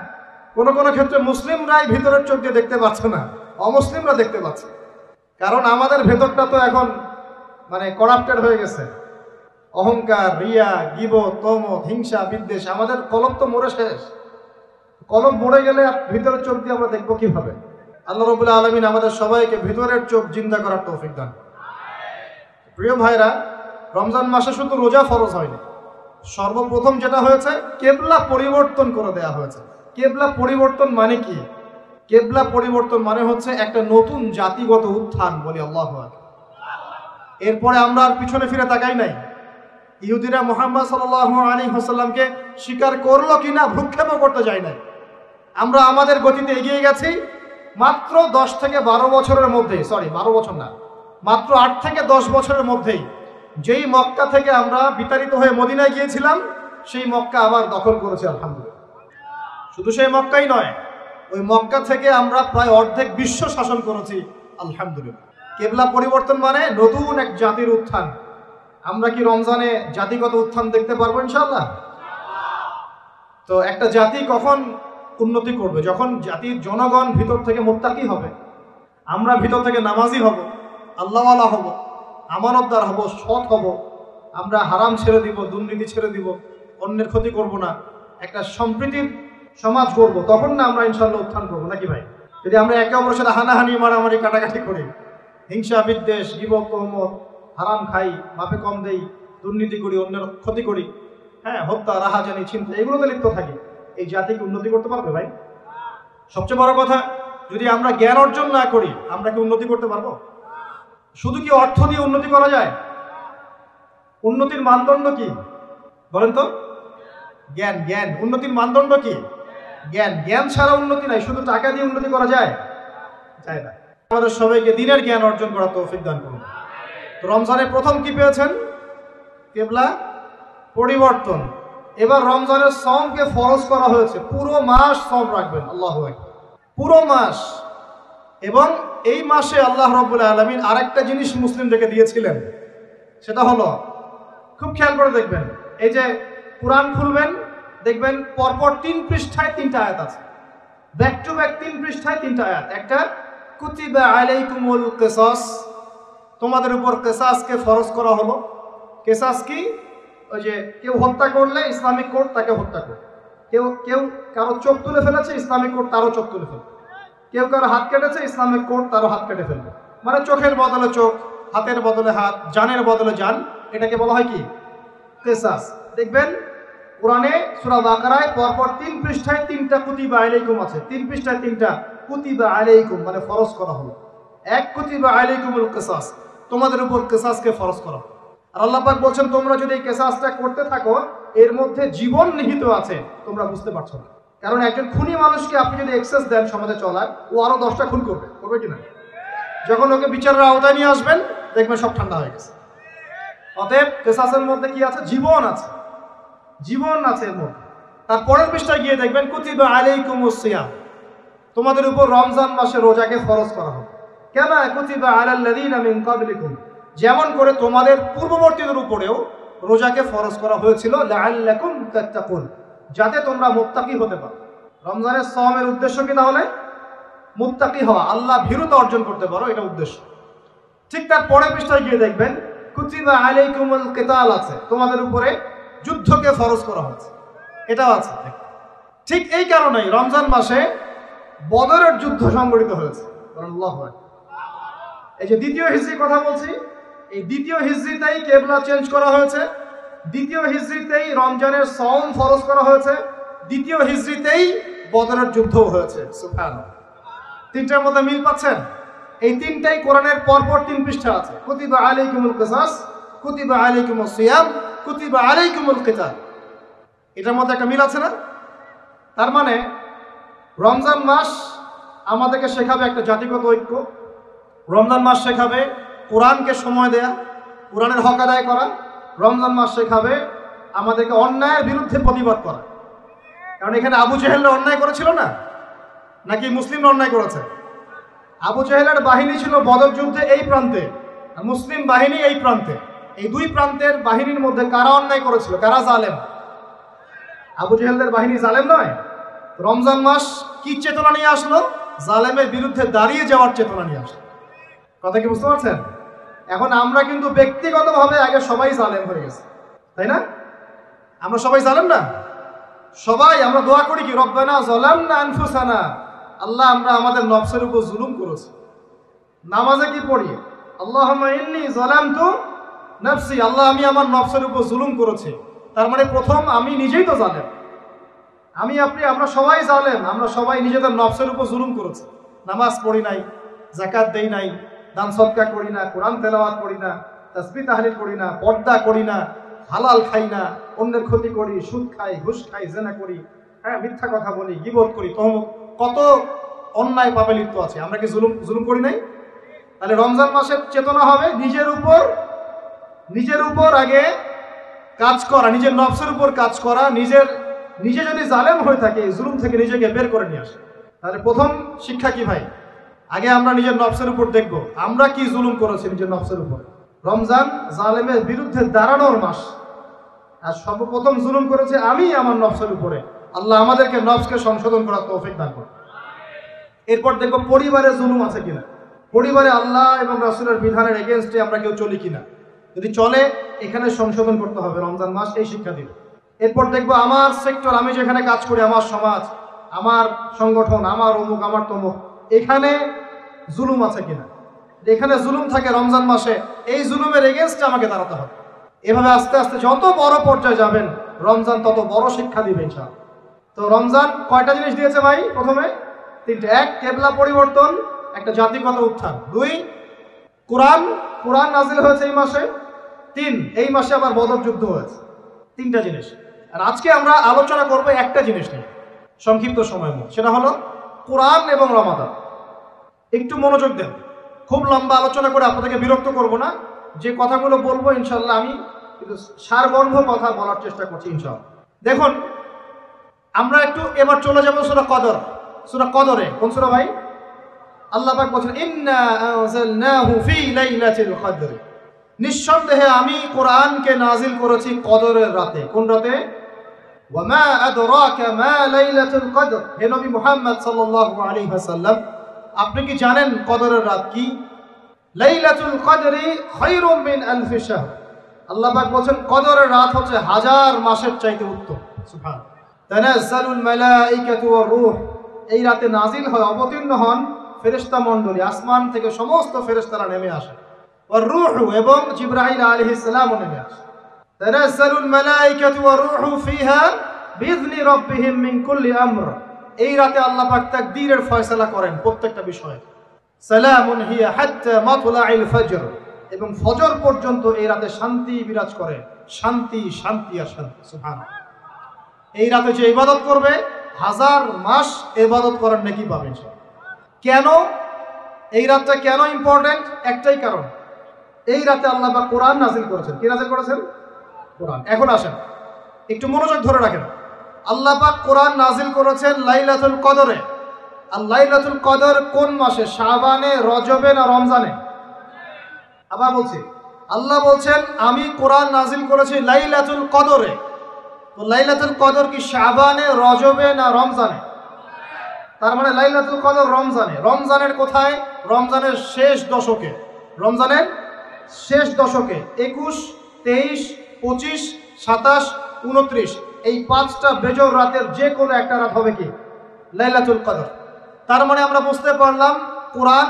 কোনো কোনো ক্ষেত্রে মুসলিমরাই ভিতরের চোখ দিয়ে দেখতে পাচ্ছে না, অমুসলিমরা দেখতে পাচ্ছে। কারণ আমাদের ভেতরটা তো এখন মানে করাপ্টেড হয়ে গেছে। অহংকার, রিয়া, গীবত, তমত, হিংসা, বিদ্বেষ, আমাদের কলব তো মরে শেষ। কলব মরে গেলে ভিতরের চোখ দিয়ে আমরা দেখবো কিভাবে? আল্লাহ রাব্বুল আলামিন আমাদের সবাইকে ভিতরের চোখ জিন্দা করার তৌফিক দান। প্রিয় ভাইরা, রমজান মাসে শুধু রোজা ফরজ হয়নি, সর্বপ্রথম যেটা হয়েছে কেবলা পরিবর্তন করে দেয়া হয়েছে। কেবলা পরিবর্তন মানে কি? কেবলা পরিবর্তন মানে হচ্ছে একটা নতুন জাতিগত উত্থান, বলি আল্লাহু আকবার। এরপরে আমরা আর পিছনে ফিরে তাকাই নাই। ইহুদিরা মুহাম্মদ সাল্লাল্লাহু আলাইহি ওয়াসাল্লামকে স্বীকার করলো কিনা ভ্রুক্ষেপও করতে যায় নাই। আমরা আমাদের গতিতে এগিয়ে গেছি মাত্র 10 থেকে 12 বছরের মধ্যেই, 12 বছর না, মাত্র 8 থেকে 10 বছরের মধ্যেই যেই মক্কা থেকে আমরা বিতাড়িত হয়ে মদিনায় গিয়েছিলাম সেই মক্কা আবার দখল করেছে আলহামদুলিল্লাহ। শুধু সেই মক্কাই নয়, ওই মক্কা থেকে আমরা প্রায় অর্ধেক বিশ্ব শাসন করেছি আলহামদুলিল্লাহ। কেবলা পরিবর্তন মানে নতুন এক জাতির উত্থান। আমরা কি রমজানে জাতিগত উত্থান দেখতে পারবো ইনশাআল্লাহ? তো একটা জাতি কখন উন্নতি করবে? যখন জাতির জনগণ ভিতর থেকে মুত্তাকি হবে, আমরা ভিতর থেকে নামাজি হব, আল্লাহওয়ালা হব, আমানতদার হব, সৎ হব, আমরা হারাম ছেড়ে দিব, দুর্নীতি ছেড়ে দিব, অন্যের ক্ষতি করব না, একটা সম্প্রীতির সমাজ গড়ব, তখন না আমরা ইনশাআল্লাহ উত্থান করবো, নাকি ভাই? যদি আমরা একে অপরের সাথে হানাহানি মারামারি কাটাকাটি করি, হিংসা বিদ্বেষ, গীবত তোহমত, হারাম খাই, মাপে কম দেই, দুর্নীতি করি, অন্যের ক্ষতি করি, হ্যাঁ, হত্যা, রাহাজানি, ছিনতাই, এগুলোতে লিপ্ত থাকি, এই জাতিকে উন্নতি করতে পারবে ভাই? সবচেয়ে বড় কথা, যদি আমরা জ্ঞান অর্জন না করি আমরা কি উন্নতি করতে পারবো? শুধু কি অর্থ দিয়ে উন্নতি করা যায়? উন্নতির মানদণ্ড কি বলেন তো? জ্ঞান। জ্ঞান উন্নতির মানদণ্ড কি? জ্ঞান। জ্ঞান ছাড়া উন্নতি নাই। শুধু টাকা দিয়ে উন্নতি করা যায়? যায় না। আমাদের সবাইকে দিনের জ্ঞান অর্জন করার তৌফিক দান করুন। তো রমজানে প্রথম কি পেয়েছেন? কিবলা পরিবর্তন। এবার রমজানের সওমকে ফরজ করা হয়েছে, পুরো মাস সওম রাখবেন। আল্লাহু আকবার, পুরো মাস। এবং এই মাসে আল্লাহ রাব্বুল আলামিন আরেকটা জিনিস মুসলিমদেরকে দিয়েছিলেন, সেটা হলো, খুব খেয়াল করে দেখবেন, এই যে কোরআন খুলবেন দেখবেন পরপর 3 পৃষ্ঠায় 3টা আয়াত আছে, ব্যাক টু ব্যাক 3 পৃষ্ঠায় 3টা আয়াত। একটা কুতিবা আলাইকুমুল কিসাস, তোমাদের উপর কিসাসকে ফরজ করা হলো। কিসাস কি? ওই যে কেউ হত্যা করলে ইসলামিক কোর্ট তাকে হত্যা করবে, কেউ কারো চোখ তুলে ফেলেছে, ইসলামিক কোর্ট তারও চোখ তুলে ফেলবে, কেউ কারো হাত কেটেছে, ইসলামিক কোর্ট তারও হাত কেটে ফেলবে। মানে চোখের বদলে চোখ, হাতের বদলে হাত, জানের বদলে জান, এটাকে বলা হয় কি? কিসাস। দেখবেন কোরআনে সূরা বাকারায় পরপর 3 পৃষ্ঠায় 3টা কুতিবা আলাইকুম আছে, 3 পৃষ্ঠায় 3টা কুতিবা আলাইকুম, মানে ফরজ করা হলো। এক কুতিবা আলাইকুমুল কিসাস, তোমাদের উপর কিসাসকে ফরজ করা হলো। আর আল্লাহ পাক বলছেন, তোমরা যদি এই কিসাসটা করতে থাকো এর মধ্যে জীবন নিহিত আছে, তোমরা বুঝতে পারছো না। কারণ একজন খুনি মানুষকে আপনি যদি এক্সেস দেন সমাজে চলার, ও আরো 10টা খুন করবে কিনা? যখন ওকে বিচারের আওতায় নিয়ে আসবেন দেখবেন সব ঠান্ডা হয়ে গেছে। অতএব কিসাসের মধ্যে কি আছে? জীবন আছে, জীবন আছে এর মধ্যে। তার পরের পৃষ্ঠায় গিয়ে দেখবেন কুতিবা আলাইকুমুস সিয়াম, তোমাদের উপর রমজান মাসে রোজাকে ফরজ করা হবে। কামা কুতিবা আলাল্লাযীনা মিন ক্বাবলিকুম, যেমন করে তোমাদের পূর্ববর্তীদের উপরেও রোজাকে ফরজ করা হয়েছিল, লাআল্লাকুম তাত্তাকুন, যাতে তোমরা মুত্তাকি হতে পারো। রমজানের সওমের উদ্দেশ্য কি তাহলে? মুত্তাকি হওয়া, আল্লাহ ভীরুতা অর্জন করতে পারো, এটা উদ্দেশ্য। ঠিক তার পরের পৃষ্ঠায় গিয়ে দেখবেন কুতিবা আলাইকুমুল কিতাল আছে, তোমাদের উপরে যুদ্ধকে ফরজ করা হয়েছে, এটাও আছে। ঠিক এই কারণেই রমজান মাসে বদরের যুদ্ধ সংঘটিত হয়েছে। আল্লাহু আকবার। এই যে দ্বিতীয় হিজরির কথা বলছি, এই দ্বিতীয় হিজরিতেই কিবলা চেঞ্জ করা হয়েছে, দ্বিতীয় হিজরিতেই রমজানের সওম ফরজ করা হয়েছে, দ্বিতীয় হিজরিতেই বদরের যুদ্ধও হয়েছে। সুবহানাল্লাহ। তিনটার মধ্যে মিল পাচ্ছেন? এই তিনটাই কোরআনের পরপর 3 পৃষ্ঠা আছে। কুতিবা আলাইকুমুল কিসাস, কুতিবা আলাইকুমুস সিয়াম, কুতিবা আলাইকুমুল কিতাল। এটার মধ্যে একটা মিল আছে না? তার মানে রমজান মাস আমাদেরকে শেখাবে একটা জাতিগত ঐক্য, রমজান মাস শেখাবে কোরআনকে সময় দেয়া, কোরআনের হক আদায় করা, রমজান মাস শেখাবে আমাদেরকে অন্যায়ের বিরুদ্ধে প্রতিবাদ করা। কারণ এখানে আবু জেহেল অন্যায় করেছিল না, নাকি মুসলিমরা অন্যায় করেছে? আবু জেহেলের বাহিনী ছিল বদর যুদ্ধে এই প্রান্তে, আর মুসলিম বাহিনী এই প্রান্তে। এই 2 প্রান্তের বাহিনীর মধ্যে কারা অন্যায় করেছিল? কারা জালেম? আবু জেহেলদের বাহিনী জালেম নয়। রমজান মাস কি চেতনা নিয়ে আসলো? জালেমের বিরুদ্ধে দাঁড়িয়ে যাওয়ার চেতনা নিয়ে আসলো। কথা কি বুঝতে পারছেন? এখন আমরা কিন্তু ব্যক্তিগতভাবে আগে সবাই জালেম হয়ে গেছে, তাই না? আমরা সবাই জালেম না? সবাই আমরা দোয়া করি কি? রব্বানা যালামনা আনফুসানা, আল্লাহ আমরা আমাদের নফসের উপর জুলুম করেছি। নামাজে কি পড়ি? আল্লাহুম্মা ইন্নী যালামতু নফসি, আল্লাহ আমি আমার নফসের উপর জুলুম করেছি। তার মানে প্রথম আমি নিজেই তো জালেম। আমরা সবাই জালেম, আমরা সবাই নিজেদের নফসের উপর জুলুম করেছি। নামাজ পড়ি নাই, যাকাত দেই নাই, দান সদকা করি না, কোরআন তেলাওয়াত করি না, তাসবিহ তাহলিল করি না, পর্দা করি না, হালাল খাই না, অন্যের ক্ষতি করি, সুদ খাই, ঘুষ খাই, জিনা করি, হ্যাঁ, মিথ্যা কথা বলি, গীবত করি, তহমত, কত অন্যায় পাপে লিপ্ত আছে। আমরা কি জুলুম করি নাই? তাহলে রমজান মাসের চেতনা হবে নিজের উপর আগে কাজ করা, নিজের নফসের উপর কাজ করা, নিজে যদি জালেম হয়ে থাকে জুলুম থেকে নিজেকে বের করে নিয়ে আসে। তাহলে প্রথম শিক্ষা কি ভাই? আগে আমরা নিজের নফসের উপর দেখব আমরা কি জুলুম করেছি নিজের নফসের উপর। রমজান জালেমের বিরুদ্ধে দাঁড়ানোর মাস, আর সর্বপ্রথম জুলুম করেছে আমি আমার নফসের উপরে। আল্লাহ আমাদেরকে নফসকে সংশোধন করার তৌফিক দান করুন। এরপর দেখব পরিবারে জুলুম আছে কিনা, পরিবারে আল্লাহ এবং রাসূলের বিধানের এগেইনস্টে আমরা কেউ চলি কিনা। যদি চলে, এখানে সংশোধন করতে হবে, রমজান মাস এই শিক্ষা দিবে। এরপর দেখবো আমার সেক্টর, আমি যেখানে কাজ করি, আমার সমাজ, আমার সংগঠন, আমার অমুক, আমার তমুক, এখানে জুলুম আছে কিনা। এখানে জুলুম থাকে রমজান মাসে, এই জুলুমের এগেইনস্টে আমাকে দাঁড়াতে হবে। এভাবে আস্তে আস্তে যত বড় পর্যায়ে যাবেন, রমজান তত বড় শিক্ষা দিবে ইনশাআল্লাহ। তো রমজান কয়টা জিনিস দিয়েছে ভাই? প্রথমে তিনটে। এক, কেবলা পরিবর্তন, একটা জাতিগত উত্থান। দুই, কোরআন নাজিল হয়েছে এই মাসে। তিন, এই মাসে আবার বদর যুদ্ধ হয়েছে। তিনটা জিনিস। আর আজকে আমরা আলোচনা করবো একটা জিনিস নিয়ে সংক্ষিপ্ত সময়ের মধ্যে, সেটা হলো কোরআন এবং রমাদান। একটু মনোযোগ দেন, খুব লম্বা আলোচনা করে আপনাদেরকে বিরক্ত করব না। যে কথাগুলো বলবো ইনশাল্লাহ আমি সারমর্ম কথা বলার চেষ্টা করছি ইনশাআল্লাহ। দেখুন, আমরা একটু এবার চলে যাবো সূরা কদরে। কোন সূরা ভাই? আল্লাহ পাক বলেন ইন্না আনজালনাহু ফি লাইলাতিল কদর, নিঃসন্দেহে আমি কোরআনকে নাজিল করেছি কদরের রাতে। কোন রাতে? ওয়া মা আদরাকা মা লাইলাতুল কদর। হে নবী মুহাম্মদ সাল্লাল্লাহু আলাইহি ওয়াসাল্লাম, আপনি কি জানেন কদরের রাত কি? লাইলাতুল কদরি খায়রুম মিন আলফি শাহর। আল্লাহ পাক বলেন কদরের রাত হচ্ছে হাজার মাসের চাইতে উত্তম। সুবহানাল্লাহ। তানাজ্জালুল মালাইকাতু ওয়ার রূহ, এই রাতে নাজিল হয়, অবতীর্ণ হন ফেরেশতা মণ্ডলী, আসমান থেকে সমস্ত ফেরেশতারা নেমে আসে। ওয়ার রূহু, এবং জিবরাইল আলাইহিস সালামও নেমে আসে। তানাজ্জালুল মালাইকাতু ওয়ার রূহু ফিহা বিইذনি রাব্বিহিম মিন কুল্লি আমর। এই রাতে আল্লাহ পাক তাকদীরের ফয়সালা করেন প্রত্যেকটা বিষয়ে। সালামুন হিয়া হাত্তা মাতলাইল ফজর, এবং ফজর পর্যন্ত এই রাতে শান্তি বিরাজ করে। শান্তি, শান্তি আর শান্তি। সুবহানাল্লাহ। এই রাতে যে ইবাদত করবে হাজার মাস ইবাদত করার নেকি পাবে ইনশাআল্লাহ। কেন এই রাতটা কেন ইম্পর্টেন্ট? একটাই কারণ, এই রাতে আল্লাহ পাক কোরআন নাজিল করেছেন। কি নাজিল করেছেন? কোরআন। এখন আসেন, একটু মনোযোগ ধরে রাখেন। আল্লাহ পাক কোরআন নাজিল করেছেন লাইলাতুল কদরে। আর লাইলাতুল কদর কোন মাসে? শাবানে, রজবে না রমজানে? আবার বলছি, আল্লাহ বলছেন আমি কোরআন নাজিল করেছি লাইলাতুল কদরে। তো লাইলাতুল কদর কি শাবানে, রজবে না রমজানে? তার মানে লাইলাতুল কদর রমজানে। রমজানের কোথায়? রমজানের শেষ দশকে। রমজানের শেষ দশকে 21, 23, 25, 27, 29, এই পাঁচটা বেজর রাতের যে কোনো একটা রাত হবে কি? লাইলাতুল কদর। তার মানে আমরা বুঝতে পারলাম কোরআন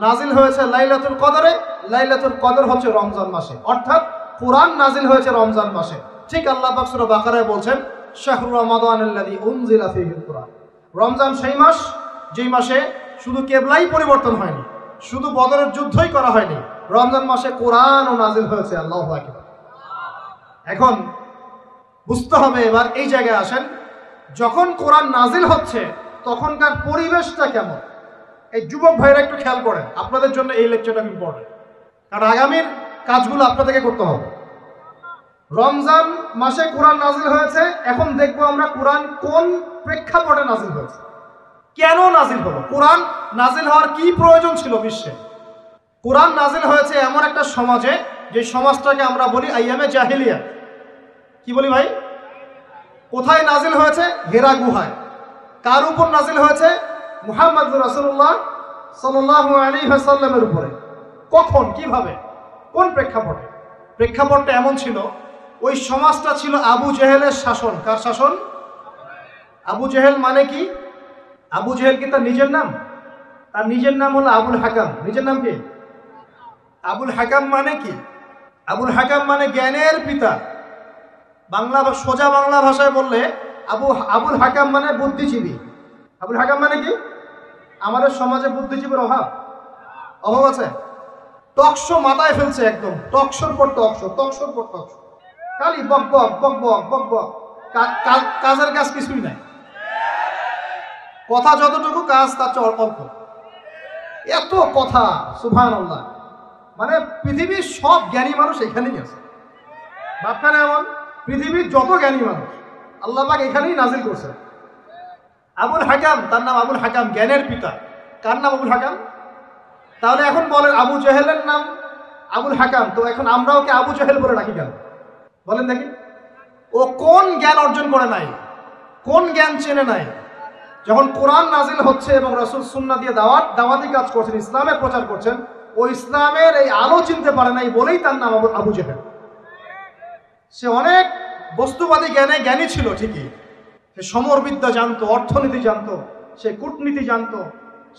নাজিল হয়েছে লাইলাতুল কদরে, লাইলাতুল কদর হচ্ছে রমজান মাসে, অর্থাৎ কোরআন নাজিল হয়েছে রমজান মাসে। ঠিক আল্লাহ পাক সূরা বাকারায় বলছেন শাহরু রমাদানাল্লাযী উনজিলা ফীহিল কুরআন। রমজান সেই মাস যেই মাসে শুধু কেবলাই পরিবর্তন হয়নি, শুধু বদরের যুদ্ধই করা হয়নি, রমজান মাসে কোরআনও নাজিল হয়েছে। আল্লাহু আকবার। এখন বুঝতে হবে, এবার এই জায়গায় আসেন, যখন কোরআন নাজিল হচ্ছে তখনকার পরিবেশটা কেমন? এই যুবক ভাইরা একটু খেয়াল করেন, আপনাদের জন্য এই লেকচারটা ইম্পর্টেন্ট, কারণ আগামীর কাজগুলো আপনাদেরকে করতে হবে। রমজান মাসে কোরআন নাজিল হয়েছে, এখন দেখবো আমরা কোরআন কোন প্রেক্ষাপটে নাজিল হয়েছে, কেন নাজিল হলো, কোরআন নাজিল হওয়ার কি প্রয়োজন ছিল বিশ্বে। কোরআন নাজিল হয়েছে এমন একটা সমাজে, যে সমাজটাকে আমরা বলি আইয়ামে জাহিলিয়া। কি বলি ভাই? কোথায় নাজিল হয়েছে? হেরা গুহায়। কার উপর নাজিল হয়েছে? মুহাম্মদ রাসূলুল্লাহ সাল্লাল্লাহু আলাইহি ওয়াসাল্লামের উপরে। কখন, কিভাবে, কোন প্রেক্ষাপটে? প্রেক্ষাপটটা এমন ছিল, ওই সমাজটা ছিল আবু জেহেলের শাসন। কার শাসন? আবু জেহেল মানে কি? আবু জেহেল কি তার নিজের নাম? তার নিজের নাম হলো আবুল হাকাম। নিজের নাম কি? আবুল হাকাম মানে কি? আবুল হাকাম মানে জ্ঞানের পিতা। সোজা বাংলা ভাষায় বললে আবুল হাকাম মানে বুদ্ধিজীবী। আবুল হাকাম মানে কি? আমাদের সমাজে বুদ্ধিজীবীর অভাব আছে। টকশো মাথায় ফেলছে, একদম টকশোর পর টকশো, টকশোর পর টকশো, খালি বক বক বক বক বক বক, কাজের কাজ কিছুই নাই। কথা যতটুকু, কাজ তার চেয়ে অল্প। এত কথা, সুবহানাল্লাহ। মানে পৃথিবীর সব জ্ঞানী মানুষ এখানেই আছে। ভাবখানে এমন পৃথিবীর যত জ্ঞানী মানুষ আল্লাহ পাক এখানেই নাজিল করছেন। আবুল হাকাম, তার নাম আবুল হাকাম, জ্ঞানের পিতা। কার নাম আবুল হাকাম? তাহলে এখন বলেন আবু জেহেলের নাম আবুল হাকাম, তো এখন আমরা ওকে আবু জেহেল বলে রাখি কেন? বলেন দেখি, ও কোন জ্ঞান অর্জন করে নাই, কোন জ্ঞান চেনে নাই? যখন কোরআন নাজিল হচ্ছে এবং রাসূল সুন্নাহ দিয়ে দাওয়াতি কাজ করছেন, ইসলামের প্রচার করছেন, ও ইসলামের এই আলো চিনতে পারে নাই বলেই তার নাম আবু জেহেল। সে অনেক বস্তুবাদী জ্ঞানী ছিল ঠিকই, সে সমরবিদ্যা জানতো, অর্থনীতি জানতো, সে কূটনীতি জানতো,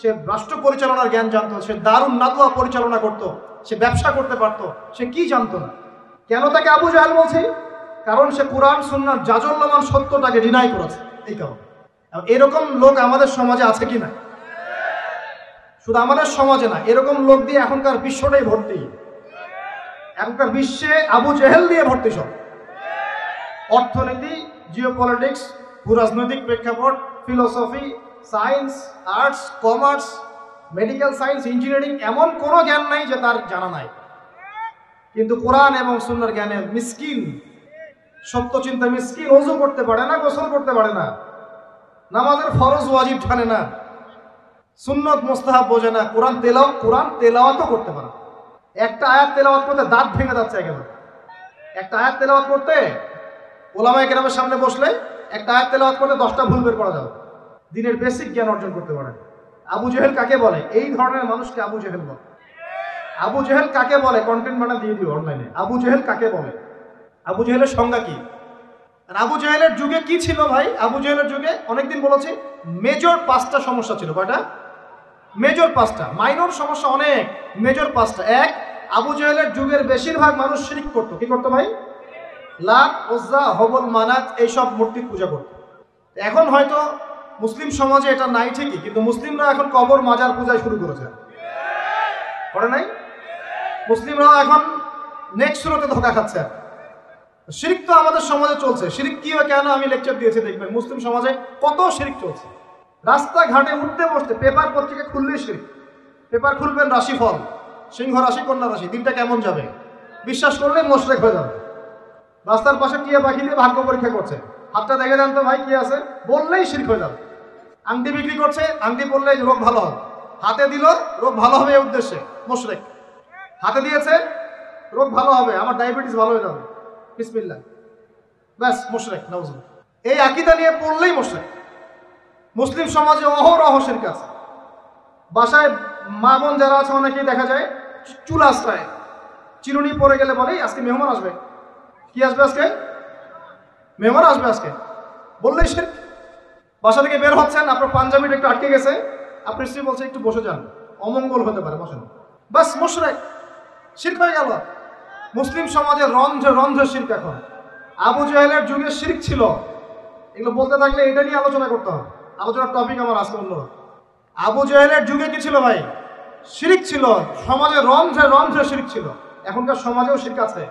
সে রাষ্ট্র পরিচালনার জ্ঞান জানতো, সে দারুন নাদওয়া পরিচালনা করত, সে ব্যবসা করতে পারতো, সে কি জানতো না? কেন তাকে আবু জাহেল বলছি? কারণ সে কোরআন সুন্নাহর জাজল্যমান সত্যটাকে ডিনাই করেছে। এই কারণে এরকম লোক আমাদের সমাজে আছে কি না? শুধু আমাদের সমাজে না, এরকম লোক দিয়ে এখনকার বিশ্বটাই ভর্তি। এখনকার বিশ্বে আবু জেহেল দিয়ে ভর্তি সব। অর্থনীতি, জিওপলিটিক্স, ভূরাজনৈতিক প্রেক্ষাপট, philosophy, science, arts, commerce, medical science, engineering, এমন কোনো জ্ঞান নাই যে তার জানা নাই। কিন্তু কোরআন এবং সুন্নাহর জ্ঞানে মিসকিন, সত্য চিন্তা মিসকিন। ওযু করতে পারে না, গোসল করতে পারে না, নামাজের ফরজ ওয়াজিব জানে না, সুন্নত মুস্তাহাব বোঝে না, কোরআন তেলাওয়াতও করতে পারে। একটা আয়াত তেলাওয়াত করতে দাঁত ভেঙে যাচ্ছে একেবারে। একটা আয়াত তেলাওয়াত করতে ওলামায়ে কেরামের সামনে বসলে একটা আয়াত তেলাওয়াত করতে 10টা ভুল বের করা যাবে। দিনের বেসিক জ্ঞান অর্জন করতে পারে। আবু জেহেল কাকে বলে? এই ধরনের মানুষকে আবু জেহেল বলে। আবু জেহেল কাকে বলে? কন্টেন্ট বানা দিয়ে দিও অনলাইনে। আবু জেহেল কাকে বলে? আবু জেহেলের সংজ্ঞা কি? আর আবু জেহেলের যুগে কি ছিল ভাই? আবু জেহেলের যুগে অনেকদিন বলেছি মেজর 5টা সমস্যা ছিল। কয়টা? মেজর 5টা। মাইনর সমস্যা অনেক, মেজর 5টা। এক, আবু জেহেলের যুগের বেশিরভাগ মানুষ শিরক করতো। কি করতো ভাই? লাত, উজ্জা, হবল, মানাত এইসব মূর্তি পূজা করতো। এখন হয়তো মুসলিম সমাজে এটা নাই ঠিকই, কিন্তু মুসলিমরা এখন কবর মাজার পূজায় শুরু করেছে, করে নাই? মুসলিমরাও এখন নেক্সট শুরুতে ধোকা খাচ্ছে। শিরক তো আমাদের সমাজে চলছে। শিরক কি হয় কেন আমি লেকচার দিয়েছি, দেখবেন মুসলিম সমাজে কত শিরক চলছে। রাস্তাঘাটে উঠতে বসতে পেপার পত্রিকা খুললেই শিরক। পেপার খুলবেন রাশিফল, সিংহ রাশি, কন্যা রাশি, দিনটা কেমন যাবে বিশ্বাস করলে মুশরিক হয়ে যাবে। রাস্তার পাশে টিয়া পাখি দিয়ে ভাগ্য পরীক্ষা করছে, হাতটা দেখে যান তো ভাই কি আছে, বললেই শিরক হয়ে যাবে। আংটি বিক্রি করছে, আংটি পরলে রোগ ভালো হবে, হাতে দিল রোগ ভালো হবে এই উদ্দেশ্যে, মুশরিক। হাতে দিয়েছে রোগ ভালো হবে, আমার ডায়াবেটিস ভালো হয়ে যাবে, বিসমিল্লাহ, ব্যাস মুশরিক, নাউজুবিল্লাহ। এই আকীদা নিয়ে পড়লেই মুশরিক। মুসলিম সমাজে অহরহ শিরক আছে। বাসায় মা বোন যারা আছে অনেকেই দেখা যায় চুল আশ্রয়, চিরুনি পরে গেলে বলে আজকে মেহমান আসবে। কি আসবে আজকে? মেহমান আসবে আজকে, বললেই শিরক। বাসা থেকে বের হচ্ছেন, আপনার পাঞ্জাবিটা একটু আটকে গেছে, আপনার স্ত্রী বলছে একটু বসে যান, অমঙ্গল হতে পারে, বসেন, বাস মুশরিক, শিরক হয়ে গেল। মুসলিম সমাজে রন্ধ্রে রন্ধ্রে শিরক এখন। আবু জেহেলের যুগে শিরক ছিল। এগুলো বলতে থাকলে এটা নিয়ে আলোচনা করতে হবে। আলোচনার টপিক আমার আজকে অন্য। আবু জেহেলের যুগে কি ছিল ভাই? শিরক ছিল। সমাজে রন্ধ্রে রন্ধ্রে শিরক ছিল। এখনকার সমাজেও শিরক আছে।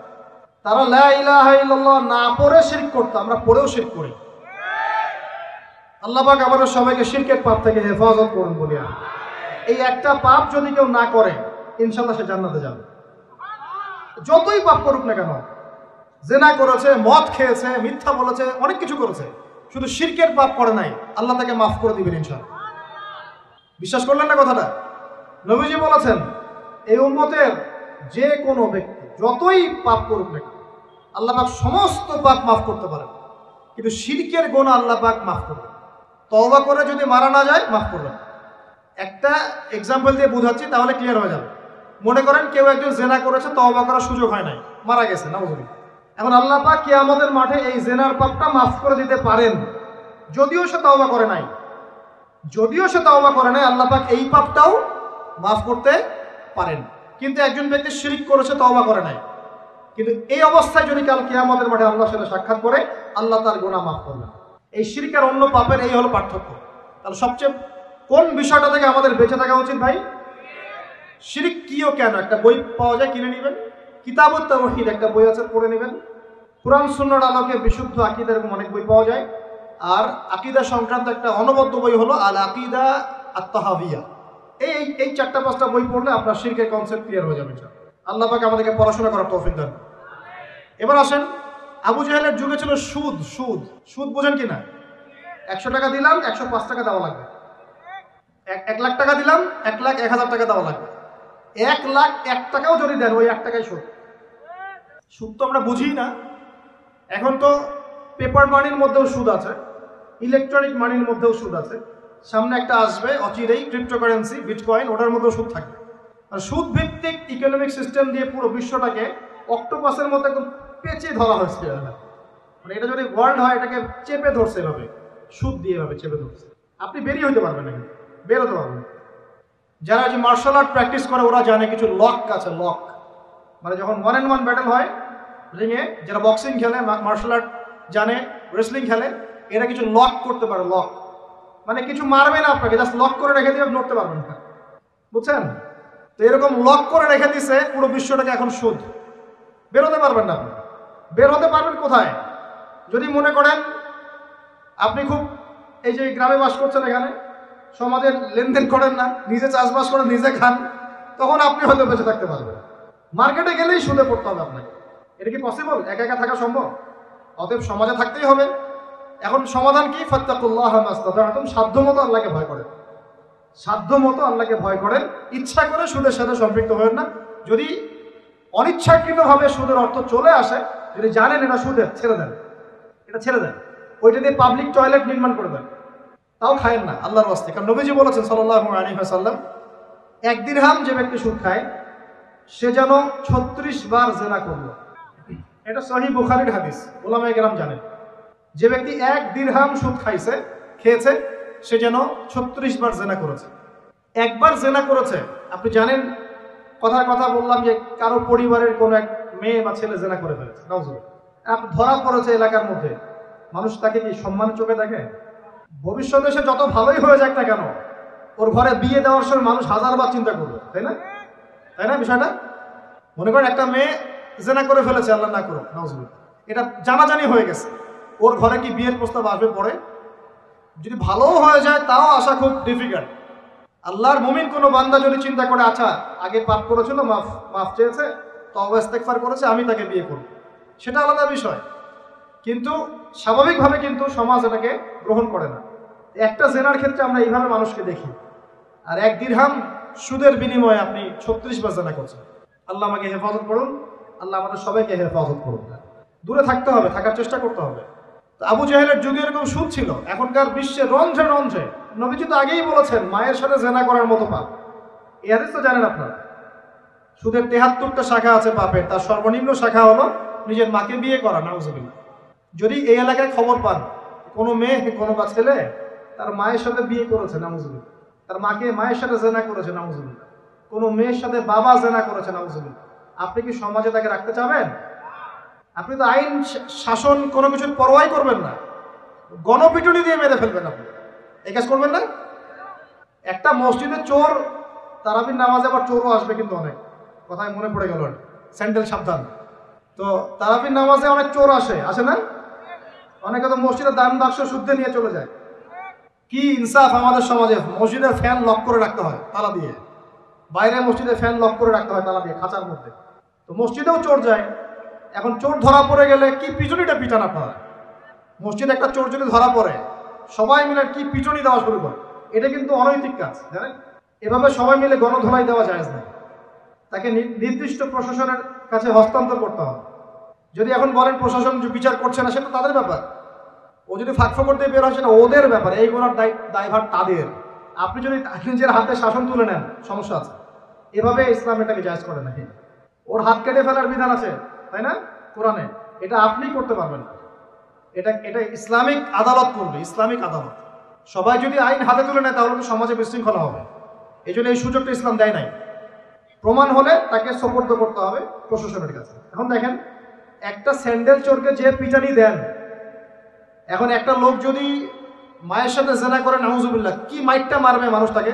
তারা লা ইলাহা ইল্লাল্লাহ না পড়ে শিরক করতো, আমরা পড়েও শিরক করি। আল্লাহ পাক আমাদের সবাইকে শিরকের পাপ থেকে হেফাজত করুন বলি। এই একটা পাপ যদি কেউ না করে ইনশাআল্লাহ সে জান্নাতে যাবে। যতই পাপ করুক না কেন, জেনা করেছে, মদ খেয়েছে, মিথ্যা বলেছে, অনেক কিছু করেছে, শুধু শিরকের পাপ করে নাই, আল্লাহ তাকে মাফ করে দিবেন ইনশাআল্লাহ। বিশ্বাস করলেন না কথাটা? নবীজি বলেছেন এই উম্মতের যে কোনো ব্যক্তি যতই পাপ করুক না কেন আল্লাহ পাক সমস্ত পাপ মাফ করতে পারেন, কিন্তু শিরকের গুনাহ আল্লাহ পাক মাফ করবেন। তওবা করে যদি মারা না যায় মাফ করবেন। একটা এক্সাম্পল দিয়ে বোঝাচ্ছি তাহলে ক্লিয়ার হয়ে যাবে। মনে করেন কেউ একজন জেনা করেছে, তওবা করার সুযোগ হয় নাই, মারা গেছে, নাউজুবিল্লাহ। এখন আল্লাহ পাক কিয়ামতের মাঠে এই জেনার পাপটা মাফ করে দিতে পারেন, যদিও সে তওবা করে নাই। যদিও সে তওবা করে নাই, আল্লাহ পাক এই পাপটাও মাফ করতে পারেন। কিন্তু একজন ব্যক্তি শিরক করেছে, তওবা করে নাই, কিন্তু এই অবস্থায় যদি কাল কিয়ামতের মাঠে আল্লাহর সাথে সাক্ষাৎ করে, আল্লাহ তার গুনাহ মাফ করবেন। এই শিরক আর অন্য পাপের এই হলো পার্থক্য। তাহলে সবচেয়ে কোন বিষয়টা থেকে আমাদের বেঁচে থাকা উচিত ভাই? শিরক কিও কেন, একটা বই পাওয়া যায়, কিনে নেবেন। কিতাবুত তাওহীদ একটা বই আছে, পড়ে নেবেন। কুরআন সুন্নাহর আলোকে বিশুদ্ধ আকীদা, এরকম অনেক বই পাওয়া যায়। আর আকীদা সংক্রান্ত একটা অনবদ্য বই হলো আল আকিদা আত-তাহাবিয়া। এই 4-5টা বই পড়লে আপনার শিরকের কনসেপ্ট ক্লিয়ার হয়ে যাবে। আল্লাহ পাক আমাদেরকে পড়াশোনা করার তৌফিক দান। এবার আসেন, আবু জাহেলের যুগে ছিল সুদ। সুদ বোঝেন কিনা? 100 টাকা দিলাম 105 টাকা দেওয়া লাগবে। 1 লাখ টাকা দিলাম 1,01,000 টাকা দেওয়া লাগবে। 1,01,000 টাকাও যদি দেন ওই 1 টাকাই সুদ। সুদ তো আমরা বুঝি না। এখন তো পেপার মানির মধ্যেও সুদ আছে, ইলেকট্রনিক মানির মধ্যেও সুদ আছে। সামনে একটা আসবে অচিরেই ক্রিপ্টোকারেন্সি, বিটকয়েন, ওটার মধ্যেও সুদ থাকবে। আর সুদ ভিত্তিক ইকোনমিক সিস্টেম দিয়ে পুরো বিশ্বটাকে অক্টোপাসের মতো একদম পেঁচে ধরা হয়েছে। মানে এটা যদি ওয়ার্ল্ড হয় এটাকে চেপে ধরছে, এভাবে সুদ দিয়ে এভাবে চেপে ধরছে। আপনি বেরিয়ে হইতে পারবেন না, কিন্তু বের হতে পারবেন। যারা যে মার্শাল আর্ট প্র্যাকটিস করে ওরা জানে কিছু লক আছে। লক মানে যখন 1-on-1 ব্যাটেল হয় রিংয়ে, যারা বক্সিং খেলে, মার্শাল আর্ট জানে, রেসলিং খেলে, এরা কিছু লক করতে পারে। লক মানে কিছু মারবে না আপনাকে, জাস্ট লক করে রেখে দিয়ে নড়তে পারবেন না, বুঝছেন? তো এরকম লক করে রেখে দিছে পুরো বিশ্বটাকে এখন সুদ। বের হতে পারবেন না। আপনি বের হতে পারবেন কোথায়? যদি মনে করেন আপনি খুব এই যে গ্রামে বাস করছেন, এখানে সমাজের লেনদেন করেন না, নিজে চাষবাস করেন, নিজে খান, তখন আপনি হয়তো বেঁচে থাকতে পারবেন। মার্কেটে গেলেই সুদে পড়তে হবে আপনাকে। এটা কি পসিবল? একা একা থাকা সম্ভব? অতএব সমাজে থাকতেই হবে। এখন সমাধান কি? ফাত্তাকুল্লাহ মাস্তাতা'তুম, সাধ্যমতো আল্লাহকে ভয় করেন। সাধ্যমতো আল্লাহকে ভয় করেন। ইচ্ছা করে সুদের সাথে সম্পৃক্ত হবেন না। যদি অনিচ্ছাকৃতভাবে সুদের অর্থ চলে আসে, যদি জানেন এটা সুদের, ছেড়ে দেন, এটা ছেড়ে দেন। ওইটা দিয়ে পাবলিক টয়লেট নির্মাণ করে দেন, তাও খায়েন না আল্লাহর ওয়াস্তে। কারণ নবীজি বলেছেন সাল্লাল্লাহু আলাইহি ওয়াসাল্লাম, 1 দিরহাম যে ব্যক্তি সুদ খায় সে যেন 36 বার জিনা করলো। এটা সহিহ বুখারীর হাদিস, উলামায়ে কেরাম জানেন। যে ব্যক্তি 1 দিরহাম সুদ খেয়েছে সে যেন 36 বার জিনা করেছে। একবার জিনা করেছে, আপনি জানেন, কথার কথা বললাম যে কারো পরিবারের কোনো এক মেয়ে বা ছেলে জিনা করে ফেলেছে, নাউজুবিল্লাহ, আপনি ধরা পড়েছে এলাকার মধ্যে, মানুষ তাকে কি সম্মান চোখে দেখে? ভবিষ্যতে সে যত ভালোই হয়ে যাক না কেন, ওর ঘরে বিয়ে দেওয়ার সময় মানুষ 1000 বার চিন্তা করবে, তাই না? তাই না বিষয়টা? মনে করেন একটা মেয়ে জিনা করে ফেলেছে, আল্লাহ না করুক, নাউজুবিল্লাহ, এটা জানাজানি হয়ে গেছে, ওর ঘরে কি বিয়ের প্রস্তাব আসবে পরে? যদি ভালোও হয়ে যায় তাও আসা খুব ডিফিকাল্ট। আল্লাহর মুমিন কোনো বান্দা যদি চিন্তা করে, আচ্ছা আগে পাপ করেছিল, মাফ চেয়েছে, তওবা ইস্তেগফার করেছে, আমি তাকে বিয়ে করব, সেটা আলাদা বিষয়। কিন্তু স্বাভাবিকভাবে কিন্তু সমাজ এটাকে গ্রহণ করে না। একটা জেনার ক্ষেত্রে আমরা এইভাবে মানুষকে দেখি, আর 1 দিরহাম সুদের বিনিময়ে আপনি 36 বার জেনা করছেন। আল্লাহ আমাকে হেফাজত করুন, আল্লাহ আমাদের সবাইকে হেফাজত করুন। দূরে থাকতে হবে, থাকার চেষ্টা করতে হবে। আবু জাহেলের যুগে এরকম সুদ ছিল। এখনকার বিশ্বে রন্ধ্রে রন্ধ্রে, নবীজি তো আগেই বলেছেন মায়ের সাথে জেনা করার মতো পাপ। এই হাদিস তো জানেন আপনারা। সুদের 73টা শাখা আছে পাপের, তার সর্বনিম্ন শাখা হলো নিজের মাকে বিয়ে করা, নাউজুবিল্লাহ। যদি এই এলাকায় খবর পান কোনো মেয়ে, কোনো বা ছেলে তার মায়ের সাথে বিয়ে করেছে, নাউজুবিল্লাহ, তার মায়ের সাথে জেনা করেছে, নাউজুবিল্লাহ, কোনো মেয়ের সাথে বাবা জেনা করেছে, নাউজুবিল্লাহ, আপনি কি সমাজে তাকে রাখতে চাবেন? আপনি তো আইন শাসন কোনো কিছুর পরোয়াই করবেন না, গণপিটুনি দিয়ে মেরে ফেলবেন। আপনি এই কাজ করবেন না? একটা মসজিদে চোর, তারাবির নামাজে আবার চোরও আসবে কিন্তু অনেক, কথায় মনে পড়ে গেল, স্যান্ডেল সাবধান। তো তারাবির নামাজে অনেক চোর আসে না? অনেকে তো মসজিদের দান বাক্স শুদ্ধে নিয়ে চলে যায়। কি ইনসাফ আমাদের সমাজে! মসজিদের ফ্যান লক করে রাখতে হয় তালা দিয়ে, বাইরে মসজিদের ফ্যান লক করে রাখতে হয় তালা দিয়ে, খাঁচার মধ্যে। তো মসজিদেও চোর যায়। এখন চোর ধরা পড়ে গেলে কি পিটুনিটা পিটান আপনারা! মসজিদে একটা চোর যদি ধরা পড়ে, সবাই মিলে কি পিটুনি দেওয়া শুরু করে, এটা কিন্তু অনৈতিক কাজ, জানেন? এভাবে সবাই মিলে গণধোলাই দেওয়া জায়েজ না। তাকে নির্দিষ্ট প্রশাসনের কাছে হস্তান্তর করতে হবে। যদি এখন বলেন প্রশাসন বিচার করছে না, সেটা তাদের ব্যাপার। ও যদি ফাঁকফোকর দিয়ে বের হয় সেটা ওদের ব্যাপার, এই গোনার দায়ভার তাদের। আপনি যদি নিজের হাতে শাসন তুলে নেন, সমস্যা আছে। এভাবে ইসলাম এটাকে জায়েজ করে না। ওর হাত কেটে ফেলার বিধান আছে, তাই না, কোরআনে? এটা আপনি করতে পারবেন না, এটা ইসলামিক আদালত করবে, ইসলামিক আদালত। সবাই যদি আইন হাতে তুলে নেয় তাহলে তো সমাজে বিশৃঙ্খলা হবে। এই জন্য এই সুযোগটা ইসলাম দেয় নাই। প্রমাণ হলে তাকে সোপর্দ করতে হবে প্রশাসনের কাছে। এখন দেখেন, একটা স্যান্ডেল চোরকে যে পিটানি দেন, এখন একটা লোক যদি মায়ের সাথে জেনা করে, নাউজুবিল্লাহ, কি মাইটটা মারবে মানুষ তাকে।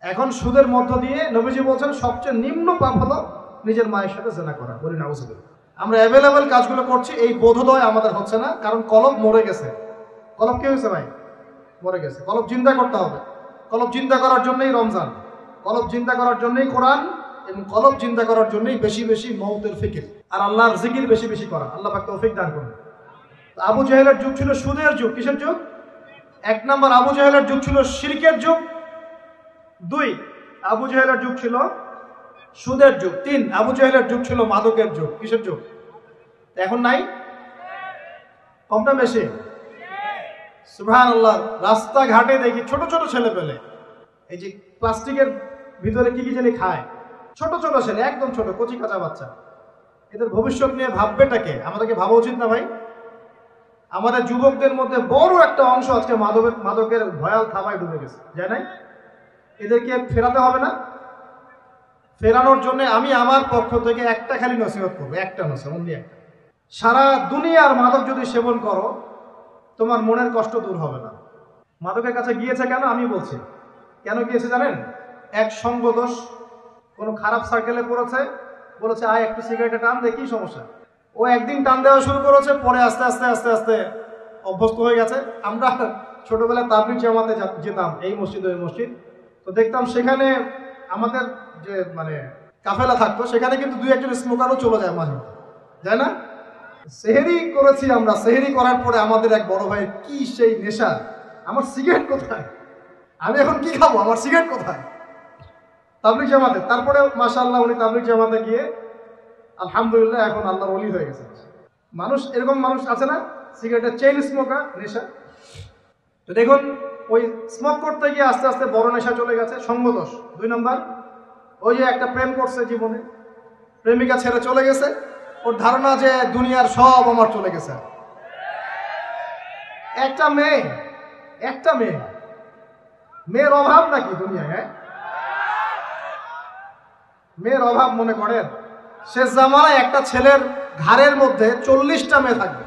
এখন সুদের মধ্য দিয়ে নবীজি বলছেন সবচেয়ে নিম্ন পাপ হলো নিজের মায়ের সাথে জেনা করা, বলি নাউজুবিল্লাহ। আমরা অ্যাভেলেবেল কাজগুলো করছি, এই বোধোদয় আমাদের হচ্ছে না, কারণ কলব মরে গেছে। কলব কি হয়েছে ভাই? মরে গেছে। কলব জিন্দা করতে হবে। কলব জিন্দা করার জন্যই রমজান, কলব জিন্দা করার জন্যই কোরআন, এবং কলব জিন্দা করার জন্যই বেশি বেশি মওতের ফিকির আর আল্লাহর জিকির বেশি বেশি করা। আল্লাহ পাক তৌফিক দান করুন। আবু জাহেলের যুগ ছিল সুদের যুগ। কিসের যুগ? 1 নম্বর, আবু জাহেলের যুগ ছিল শিরকের যুগ। 2, আবু জাহেলের যুগ ছিল সুদের যুগ। 3, আবু জাহেলের যুগ ছিল মাদকের যুগ। কিসের যুগ? এখন নাই? কমটা বেশি? সুবহানাল্লাহ। রাস্তাঘাটে দেখি ছোট ছোট ছেলে পেলে এই যে প্লাস্টিকের ভিতরে কি কি জানি খায়, ছোট ছোট ছেলে, একদম ছোট কচি কাঁচা বাচ্চা। এদের ভবিষ্যৎ নিয়ে ভাববেটাকে? আমাদেরকে ভাবা উচিত না ভাই? আমাদের যুবকদের মধ্যে বড় একটা অংশ আজকে মাদকের ভয়াল থাবায় ডুবে গেছে, যায় নাই? এদেরকে ফেরাতে হবে না? ফেরানোর জন্য আমি আমার পক্ষ থেকে একটা খালি নসিহত করবো, একটা নসিহত, অনলি একটা। সারা দুনিয়ার মাদক যদি সেবন করো, তোমার মনের কষ্ট দূর হবে না। মাদকের কাছে গিয়েছে কেন? আমি বলছি কেন গিয়েছে জানেন? এক সঙ্গদোষ, কোনো খারাপ সার্কেলে পড়েছে, বলেছে আয় একটু সিগারেটে টান দে, কি সমস্যা? ও একদিন টান দেওয়া শুরু করেছে, পরে আস্তে আস্তে আস্তে আস্তে অভ্যস্ত হয়ে গেছে। আমরা ছোটবেলায় তাবলিগ জামাতে যেতাম, এই মসজিদ ওই মসজিদ, তো দেখতাম সেখানে আমাদের যে মানে কাফেলা থাকতো, সেখানে কিন্তু 2-1জন স্মোকারও চলে যায় মাঝে, যায় না? সেহেরি করেছি আমরা, সেহেরি করার পরে আমাদের এক বড় ভাইয়ের কি সেই নেশা, আমার সিগারেট কোথায়, আমি এখন কি খাবো, আমার সিগারেট কোথায়? তাবলিগ জামাতে। তারপরে মাশাআল্লাহ উনি তাবলিগ জামাতে গিয়ে আলহামদুলিল্লাহ এখন আল্লাহর ওলি হয়ে গেছে। মানুষ এরকম মানুষ আছে না, সিগারেটের চেইন স্মোকার, নেশা। তো দেখুন ওই স্মোক করতে গিয়ে আস্তে আস্তে বড় নেশা চলে গেছে, সঙ্গদোষ। 2 নম্বর, ওই যে একটা প্রেম করছে জীবনে, প্রেমিকা ছেড়ে চলে গেছে, ওর ধারণা যে দুনিয়ার সব আমার চলে গেছে। একটা মেয়ে, মেয়ের অভাব নাকি দুনিয়ায়? হ্যাঁ, মেয়ের অভাব মনে করেন? শেষ জামানায় একটা ছেলের ঘাড়ের মধ্যে 40টা মেয়ে থাকবে।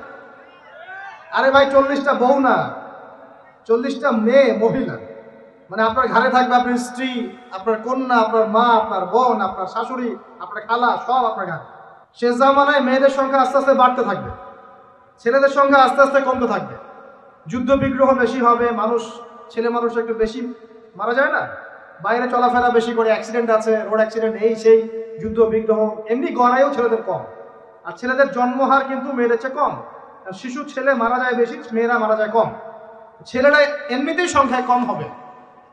আরে ভাই 40টা বউ না, 40টা মেয়ে, মহিলা। মানে আপনার ঘাড়ে থাকবে আপনার স্ত্রী, আপনার কন্যা, আপনার মা, আপনার বোন, আপনার শাশুড়ি, আপনার খালা, সব আপনার ঘাড়ে। শেষ জামানায় মেয়েদের সংখ্যা আস্তে আস্তে বাড়তে থাকবে, ছেলেদের সংখ্যা আস্তে আস্তে কমতে থাকবে। যুদ্ধ বিগ্রহ বেশি হবে, ছেলে মানুষ একটু বেশি মারা যায় না, বাইরে চলাফেরা বেশি করে, অ্যাক্সিডেন্ট আছে, রোড অ্যাক্সিডেন্ট, এই সেই, যুদ্ধ বিগ্রহ। এমনি গড়াইও ছেলেদের কম, আর ছেলেদের জন্মহার কিন্তু মেয়েদের চেয়ে কম। শিশু ছেলে মারা যায় বেশি, মেয়েরা মারা যায় কম। ছেলেরা এমনিতেই সংখ্যায় কম হবে,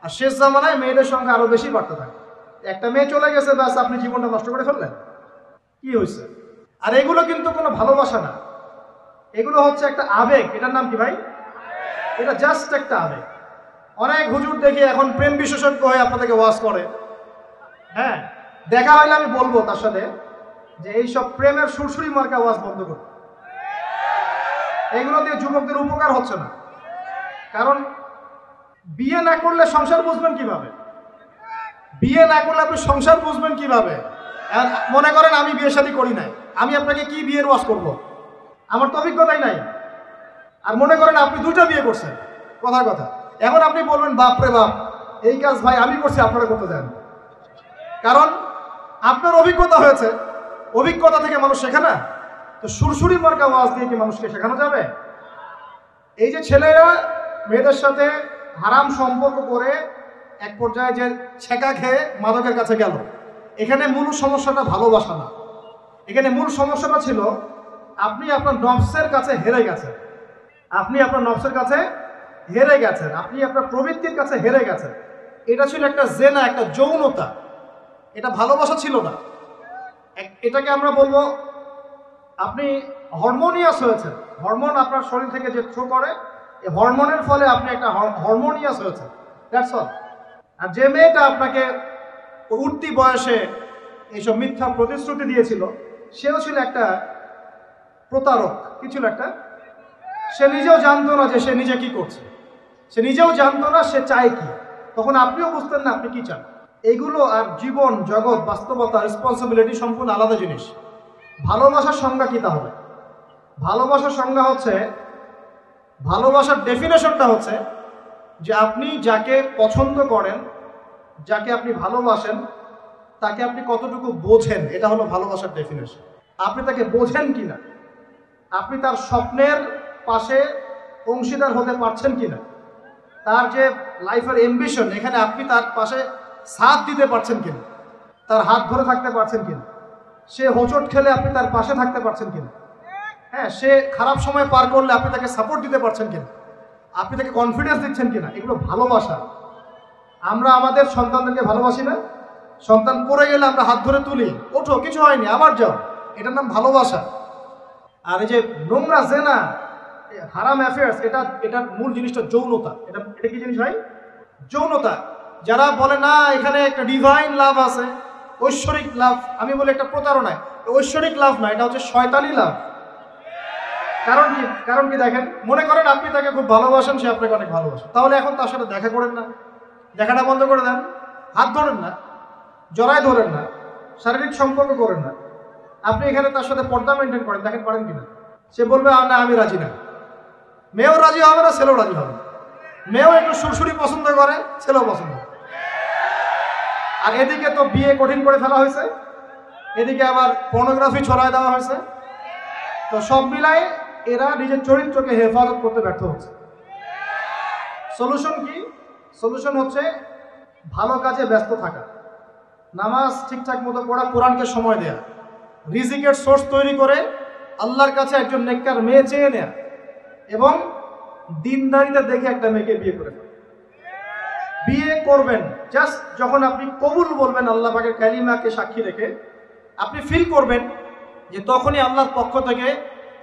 আর শেষ জামানায় মেয়েদের সংখ্যা আরো বেশি বাড়তে থাকে। একটা মেয়ে চলে গেছে, ব্যাস আপনি জীবনটা নষ্ট করে ফেললেন, কি হয়েছে? আর এগুলো কিন্তু কোনো ভালোবাসা না, এগুলো হচ্ছে একটা আবেগ। এটার নাম কি ভাই? এটা জাস্ট একটা আবেগ। অনেক হুজুর দেখি এখন প্রেম বিশেষজ্ঞ হয়ে আপনাদেরকে ওয়াজ করে। হ্যাঁ, দেখা হলে আমি বলবো তার সাথে যে এইসব প্রেমের সুরসুরি মার্কা ওয়াজ বন্ধ করতে। এগুলো দিয়ে যুবকদের উপকার হচ্ছে না। কারণ বিয়ে না করলে সংসার বুঝবেন কিভাবে? বিয়ে না করলে আপনি সংসার বুঝবেন কিভাবে? মনে করেন আমি বিয়ে শাদী করি নাই, আমি আপনাকে কি বিয়ের ওয়াজ করব? আমার তো অভিজ্ঞতাই নাই। আর মনে করেন আপনি 2টা বিয়ে করছেন, কথা, এখন আপনি বলবেন বাপ রে বাপ, এই কাজ ভাই আমি করছি, আপনারা করতে যান। কারণ আপনার অভিজ্ঞতা হয়েছে, অভিজ্ঞতা থেকে মানুষ শেখে না। তো সুরসুরি মার্কা ওয়াজ দিয়ে কি মানুষকে শেখানো যাবে? এই যে ছেলেরা মেয়েদের সাথে হারাম সম্পর্ক করে এক পর্যায়ে যে ছেঁকা খেয়ে মাদকের কাছে গেল, এখানে মূল সমস্যাটা ভালোবাসা না। এখানে মূল সমস্যাটা ছিল আপনি আপনার নফসের কাছে হেরে গেছেন, আপনি আপনার নফসের কাছে হেরে গেছেন, আপনি আপনার প্রবৃত্তির কাছে হেরে গেছেন। এটা ছিল একটা জেনা, একটা যৌনতা, এটা ভালোবাসা ছিল না। এটাকে আমরা বলবো আপনি হরমোনিয়াস হয়েছেন। হরমোন আপনার শরীর থেকে যে থ্রো করে, এই হরমোনের ফলে আপনি একটা হরমোনিয়াস হয়েছেন, দ্যাটস অল। আর যে মেয়েটা আপনাকে উঠতি বয়সে এইসব মিথ্যা প্রতিশ্রুতি দিয়েছিল, সেও ছিল একটা প্রতারক। কি ছিল একটা? সে নিজেও জানতো না যে সে নিজে কি করছে, সে নিজেও জানতো না সে চায় কি। তখন আপনিও বুঝতেন না আপনি কি চান। এগুলো আর জীবন জগৎ বাস্তবতা রেসপন্সিবিলিটি সম্পূর্ণ আলাদা জিনিস। ভালোবাসার সংজ্ঞা কি তাহলে? ভালোবাসার সংজ্ঞা হচ্ছে, ভালোবাসার ডেফিনেশনটা হচ্ছে যে আপনি যাকে পছন্দ করেন, যাকে আপনি ভালোবাসেন, তাকে আপনি কতটুকু বোঝেন, এটা হলো ভালোবাসার ডেফিনেশন। আপনি তাকে বোঝেন কিনা, আপনি তার স্বপ্নের পাশে অংশীদার হতে পারছেন কিনা, তার যে লাইফের অ্যাম্বিশন, এখানে আপনি তার পাশে সাথ দিতে পারছেন কিনা, তার হাত ধরে থাকতে পারছেন কিনা, সে হোঁচট খেলে আপনি তার পাশে থাকতে পারছেন কিনা, হ্যাঁ, সে খারাপ সময় পার করলে আপনি তাকে সাপোর্ট দিতে পারছেন কিনা, আপনি তাকে কনফিডেন্স দিচ্ছেন কিনা। এগুলো ভালোবাসা। আমরা আমাদের সন্তানদেরকে ভালোবাসি না? সন্তান পড়ে গেলে আমরা হাত ধরে তুলি, ওঠো, কিছু হয়নি, আবার যাও, এটার নাম ভালোবাসা। আর এই যে নোংরা জেনা, হারাম অ্যাফেয়ার্স, এটার মূল জিনিসটা যৌনতা। এটা কি জিনিস ভাই? যৌনতা। যারা বলে না এখানে একটা ডিভাইন লাভ আছে, ঐশ্বরিক লাভ, আমি বলি একটা প্রতারণায়। ঐশ্বরিক লাভ না, এটা হচ্ছে শয়তানি লাভ। কারণ কি দেখেন, মনে করেন আপনি তাকে খুব ভালোবাসেন, সে আপনাকে অনেক ভালোবাসেন, তাহলে এখন তার সাথে দেখা করেন না, দেখাটা বন্ধ করে দেন, হাত ধরেন না, জড়ায় ধরেন না, শারীরিক সম্পর্ক করেন না, আপনি এখানে তার সাথে পর্দা মেনটেন করেন, দেখেন পারেন কিনা। সে বলবে না আমি রাজি না। মেয়েও রাজি হবে না, ছেলেও রাজি হবে। মেয়েও একটু সুরসুরি পছন্দ করে, ছেলেও পছন্দ করে। আর এদিকে তো বিয়ে কঠিন করে ফেলা হয়েছে, এদিকে আবার পর্নোগ্রাফি ছড়ায় দেওয়া হয়েছে। তো সব মিলায় এরা নিজের চরিত্রকে হেফাজত করতে ব্যর্থ হচ্ছে। সলিউশন কি? সলিউশন হচ্ছে ভালো কাজে ব্যস্ত থাকা, নামাজ ঠিকঠাক মতো পড়া, কোরআনকে সময় দেয়া, রিজিকের সোর্স তৈরি করে আল্লাহর কাছে একজন নেককার মেয়ে চেয়ে নেয়া, এবং দিনদারিতা দেখে একটা মেয়েকে বিয়ে করে ফেলা। বিয়ে করবেন জাস্ট যখন আপনি কবুল বলবেন আল্লাহ পাকের কালিমাকে সাক্ষী রেখে, আপনি ফিল করবেন যে তখনই আল্লাহর পক্ষ থেকে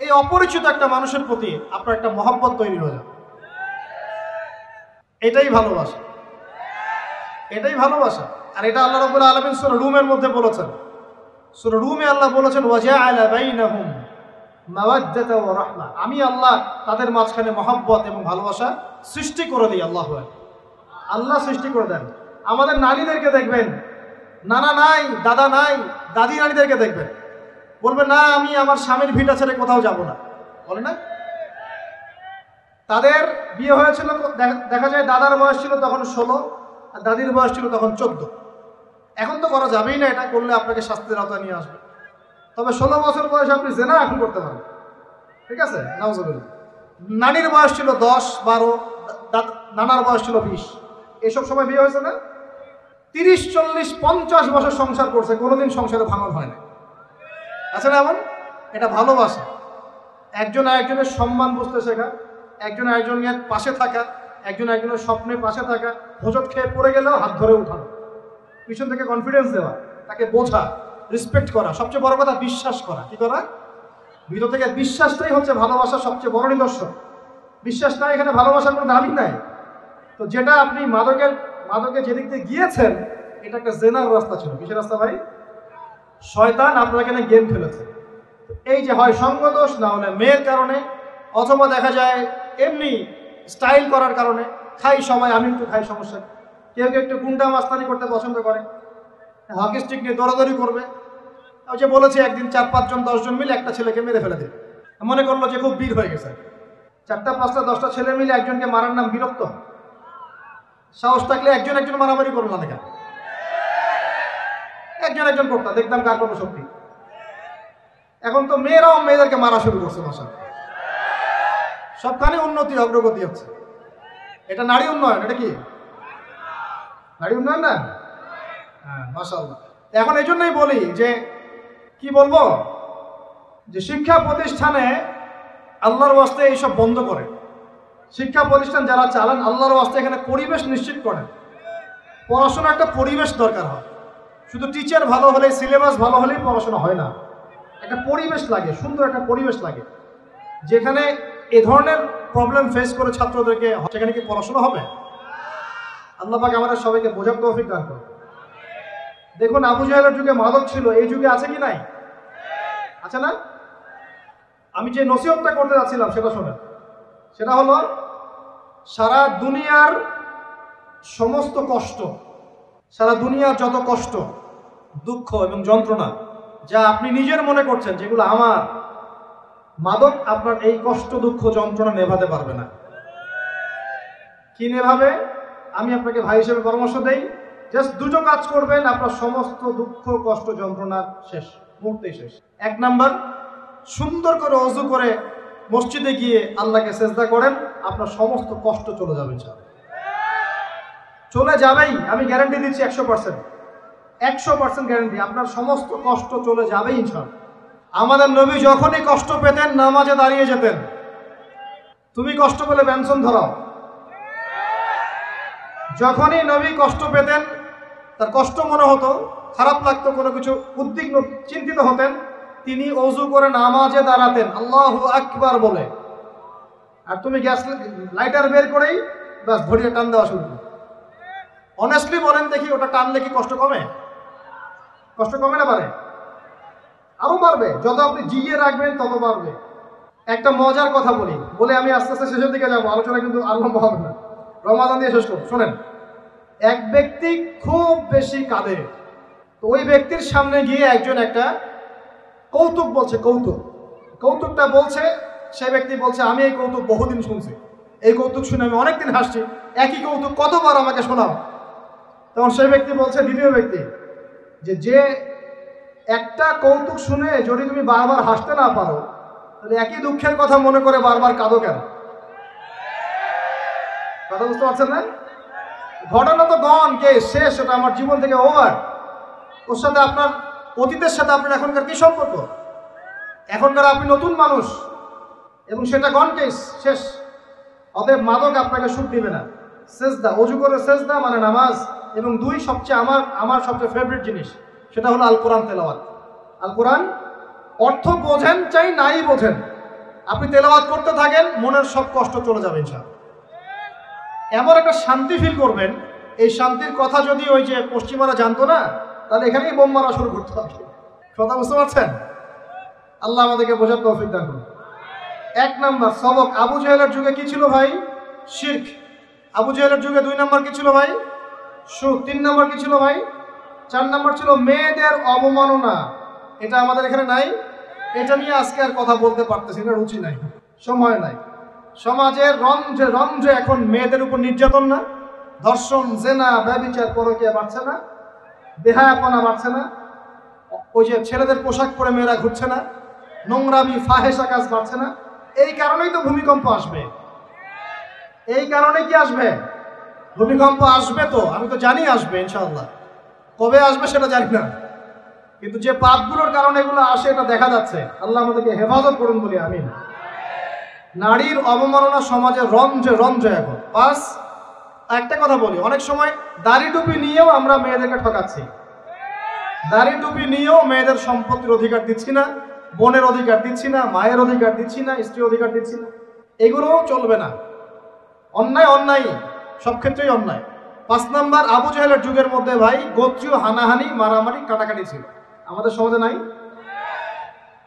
এই অপরিচিত একটা মানুষের প্রতি আপনার একটা মহব্বত তৈরি হয়ে যাবে। এটাই ভালোবাসা, এটাই ভালোবাসা। আর এটা আল্লাহ রাব্বুল আলামিন সূরা রুমের মধ্যে বলেছেন। সূরা রুমে আল্লাহ বলেছেন ওয়াজআলা বাইনাহুম মাওয়াদ্দাতা ওয়া রাহমা, আমি আল্লাহ তাদের মাঝখানে মহব্বত এবং ভালোবাসা সৃষ্টি করে দিই। আল্লাহ সৃষ্টি করে দেন। আমাদের নারীদেরকে দেখবেন, নানা নাই, দাদা নাই, দাদি নারীদেরকে দেখবেন, বলবে না আমি আমার স্বামীর ভিটা ছেড়ে কোথাও যাব না, বলে না? তাদের বিয়ে হয়েছিল, দেখা যায় দাদার বয়স ছিল তখন 16 আর দাদির বয়স ছিল তখন 14। এখন তো করা যাবেই না, এটা করলে আপনাকে শাস্তির আওতায় নিয়ে আসবে। তবে 16 বছর বয়সে আপনি জেনা এখন করতে পারেন, ঠিক আছে? নাউজুবিল্লাহ। নানির বয়স ছিল 10, 12, নানার বয়স ছিল 20। এসব সময় বিয়ে হয়েছে না? 30, 40, 50 বছর সংসার করছে, কোনোদিন সংসারে ভাঙন হয় না। আছে না এমন? এটা ভালোবাসা। একজন আরেকজনের সম্মান বুঝতে শেখা, একজন আরেকজনের পাশে থাকা, একজন আরেকজনের স্বপ্নের পাশে থাকা, হোঁচট খেয়ে পড়ে গেলেও হাত ধরে উঠানো, পিছন থেকে কনফিডেন্স দেওয়া, তাকে বোঝা, রেসপেক্ট করা, সবচেয়ে বড় কথা বিশ্বাস করা। কি করা? ভিতর থেকে বিশ্বাসটাই হচ্ছে ভালোবাসার সবচেয়ে বড় নিদর্শন। বিশ্বাস নাই, এখানে ভালোবাসার কোনো দাবি নাই। তো যেটা আপনি মাদকে যেদিক দিয়ে গিয়েছেন, এটা একটা জেনার রাস্তা ছিল। কিসের রাস্তা ভাই? শয়তান আপনার এখানে গেম খেলেছে। এই যে হয় সঙ্গদোষ, না হলে মেয়ের কারণে, অথবা দেখা যায় এমনি স্টাইল করার কারণে, খাই সবাই, আমি একটু খাই, সমস্যা। কেউ কেউ একটু গুন্ডা মাস্তানি করতে পছন্দ করে, হকি স্টিক নিয়ে দৌড়াদৌড়ি করবে। ওই যে বলেছে একদিন 4-5 জন 10 জন মিলে একটা ছেলেকে মেরে ফেলে দেবে, মনে করলো যে খুব বীর হয়ে গেছে। 4টা 5টা 10টা ছেলে মিলে একজনকে মারার নাম বীরত্ব? সাহস থাকলে একজন মারামারি করবে না, দেখা একজন করতাম, দেখতাম কার কত শক্তি। এখন তো মেয়েরাও মেয়েদেরকে মারা শুরু করছে। মাশাআল্লাহ, সবখানে উন্নতি, অগ্রগতি হচ্ছে। এটা নারী উন্নয়ন। এটা কি নারী উন্নয়ন না? হ্যাঁ, মাশাআল্লাহ। এখন এই জন্যই বলি যে কি বলবো, যে শিক্ষা প্রতিষ্ঠানে আল্লাহর ওয়াস্তে এইসব বন্ধ করে। শিক্ষা প্রতিষ্ঠান যারা চালান, আল্লাহর ওয়াস্তে এখানে পরিবেশ নিশ্চিত করেন। পড়াশোনা একটা পরিবেশ দরকার হয়। শুধু টিচার ভালো হলে, সিলেবাস ভালো হলেই পড়াশোনা হয় না। একটা পরিবেশ লাগে, সুন্দর একটা পরিবেশ লাগে, যেখানে এ ধরনের প্রবলেম ফেস করে ছাত্রদেরকে, সেখানে কি পড়াশোনা হবে? আল্লাহ পাক আমাদের সবাইকে বোঝার তৌফিক দান করুন। দেখুন, আবু জাহেলের যুগে মাদক ছিল, এই যুগে আছে কি নাই? আছে না? আমি যে নসিহতটা করতে যাচ্ছিলাম সেটা শোনেন। সেটা হলো, সারা দুনিয়ার সমস্ত কষ্ট, সারা দুনিয়ার যত কষ্ট, দুঃখ এবং যন্ত্রণা যা আপনি নিজের মনে করছেন যেগুলো আমার, মাদক আপনার এই কষ্ট, দুঃখ, যন্ত্রণা নেভাতে পারবে না। কি নেভাবে? আমি আপনাকে ভাই হিসেবে পরামর্শ দেই, জাস্ট দুটো কাজ করবেন, আপনার সমস্ত দুঃখ, কষ্ট, যন্ত্রণা শেষ, মুহূর্তেই শেষ। 1 নাম্বার, সুন্দর করে ওযু করে মসজিদে গিয়ে আল্লাহকে সেজদা করেন, আপনার সমস্ত কষ্ট চলে যাবে ইনশাআল্লাহ। চলে যাবেই, আমি গ্যারান্টি দিচ্ছি 100%। 100% গ্যারান্টি, আপনার সমস্ত কষ্ট চলে যাবেই ইনশাআল্লাহ। আমাদের নবী যখনই কষ্ট পেতেন নামাজে দাঁড়িয়ে যেতেন। তুমি কষ্ট পেলে ব্যঞ্জন ধরাও। যখনই নবী কষ্ট পেতেন, তার কষ্ট মনে হতো, খারাপ লাগতো, কোনো কিছু উদ্বিগ্ন চিন্তিত হতেন, তিনি ওযু করে নামাজে দাঁড়াতেন আল্লাহু আকবার বলে। আর তুমি গ্যাস লাইটার বের করেই ব্যাস ঘড়িতে টান দেওয়া শুরু করো। অনেস্টলি বলেন দেখি, ওটা টানলে কি কষ্ট কমে? কষ্ট কমে না? পারে, আরো বাড়বে। যত আপনি জিগিয়ে রাখবেন তত বাড়বে। একটা মজার কথা বলে আমি আস্তে আস্তে শেষের দিকে যাবো, আলোচনা কিন্তু আর লম্বা হবে না, রমাদান দিয়ে শেষ করব। শোনেন, এক ব্যক্তি খুব বেশি কাঁদে, তো ওই ব্যক্তির সামনে গিয়ে একজন একটা কৌতুক বলছে, কৌতুকটা বলছে, সে ব্যক্তি বলছে আমি এই কৌতুক বহুদিন শুনছি, এই কৌতুক শুনে আমি অনেকদিন হাসছি, একই কৌতুক কতবার আমাকে শোনাও। তখন সেই ব্যক্তি বলছে, দ্বিতীয় ব্যক্তি, যে একটা কৌতুক শুনে যদি তুমি বারবার হাসতে না পারো, তাহলে একই দুঃখের কথা মনে করে বারবার কাঁদো কেন? কথা বুঝতে পারছেন না? ঘটনা তো গন কে শেষ, সেটা আমার জীবন থেকে ওভার। ওর সাথে আপনার অতীতের সাথে আপনার এখনকার কি সম্পর্ক? এখনকার আপনি নতুন মানুষ এবং সেটা গন কেস, শেষ। অতএব মাদক আপনাকে সুখ দিবে না। সেজদা, ওযু করে সেজদা মানে নামাজ, এবং দুই সবচেয়ে আমার সবচেয়ে ফেভারিট জিনিস, সেটা হলো আল কোরআন তেলাওয়াত। আল কোরআন অর্থ বোঝেন চাই নাই বোঝেন, আপনি তেলাওয়াত করতে থাকেন, মনের সব কষ্ট চলে যাবে ইনশাআল্লাহ। এমন একটা শান্তি ফিল করবেন, এই শান্তির কথা যদি ওই যে পশ্চিমারা জানতো না, তাহলে এখানেই বোম মারা শুরু করতে হবে। কথা বুঝতে পারছেন? আল্লাহ আমাদেরকে বোঝার তৌফিক দান করুন। এক নাম্বার সবক, আবু জাহেলের যুগে কি ছিল ভাই? শিরক। আবু জাহেলের যুগে 2 নাম্বার কি ছিল ভাই? সুদ। 3 নাম্বার কি ছিল ভাই? 4 নাম্বার ছিল মেয়েদের অবমাননা। এটা আমাদের এখানে নাই। এটা নিয়ে আজকে আর কথা বলতে পারতেছি না, রুচি নাই, সময় নাই। সমাজের রঞ্জে এখন মেয়েদের উপর নির্যাতন না, ধর্ষণ, জেনা, ব্যভিচার, পরকীয়া বাড়ছে না, বেহায়াপনা বাড়ছে না, ওই যে ছেলেদের পোশাক পরে মেয়েরা ঘুরছে না, নোংরামি ফাহেসা কাজ বাড়ছে না। এই কারণেই তো ভূমিকম্প আসবে। এই কারণে কি আসবে? ভূমিকম্প আসবে। তো আমি তো জানি আসবে ইনশাআল্লাহ, কবে আসবে সেটা জানি না, কিন্তু যে পাপগুলোর কারণে এগুলো আসে এটা দেখা যাচ্ছে। আল্লাহ আমাদেরকে হেফাজত করুন বলি আমিন। নারীর অবমাননা সমাজে রঞ্জে এখন। পাস একটা কথা বলি, অনেক সময় দাড়ি টুপি নিয়েও আমরা মেয়েদেরকে ঠকাচ্ছি। দাড়ি টুপি নিয়েও মেয়েদের সম্পত্তির অধিকার দিচ্ছি না, বোনের অধিকার দিচ্ছি না, মায়ের অধিকার দিচ্ছি না, স্ত্রীর অধিকার দিচ্ছি না। এগুলোও চলবে না। অন্যায় সব ক্ষেত্রেই অন্যায়। 5 নাম্বার, আবু জাহেলের যুগের মধ্যে ভাই গোত্রীয় হানাহানি, মারামারি, কাটাকাটি ছিল। আমাদের সমাজে নাই?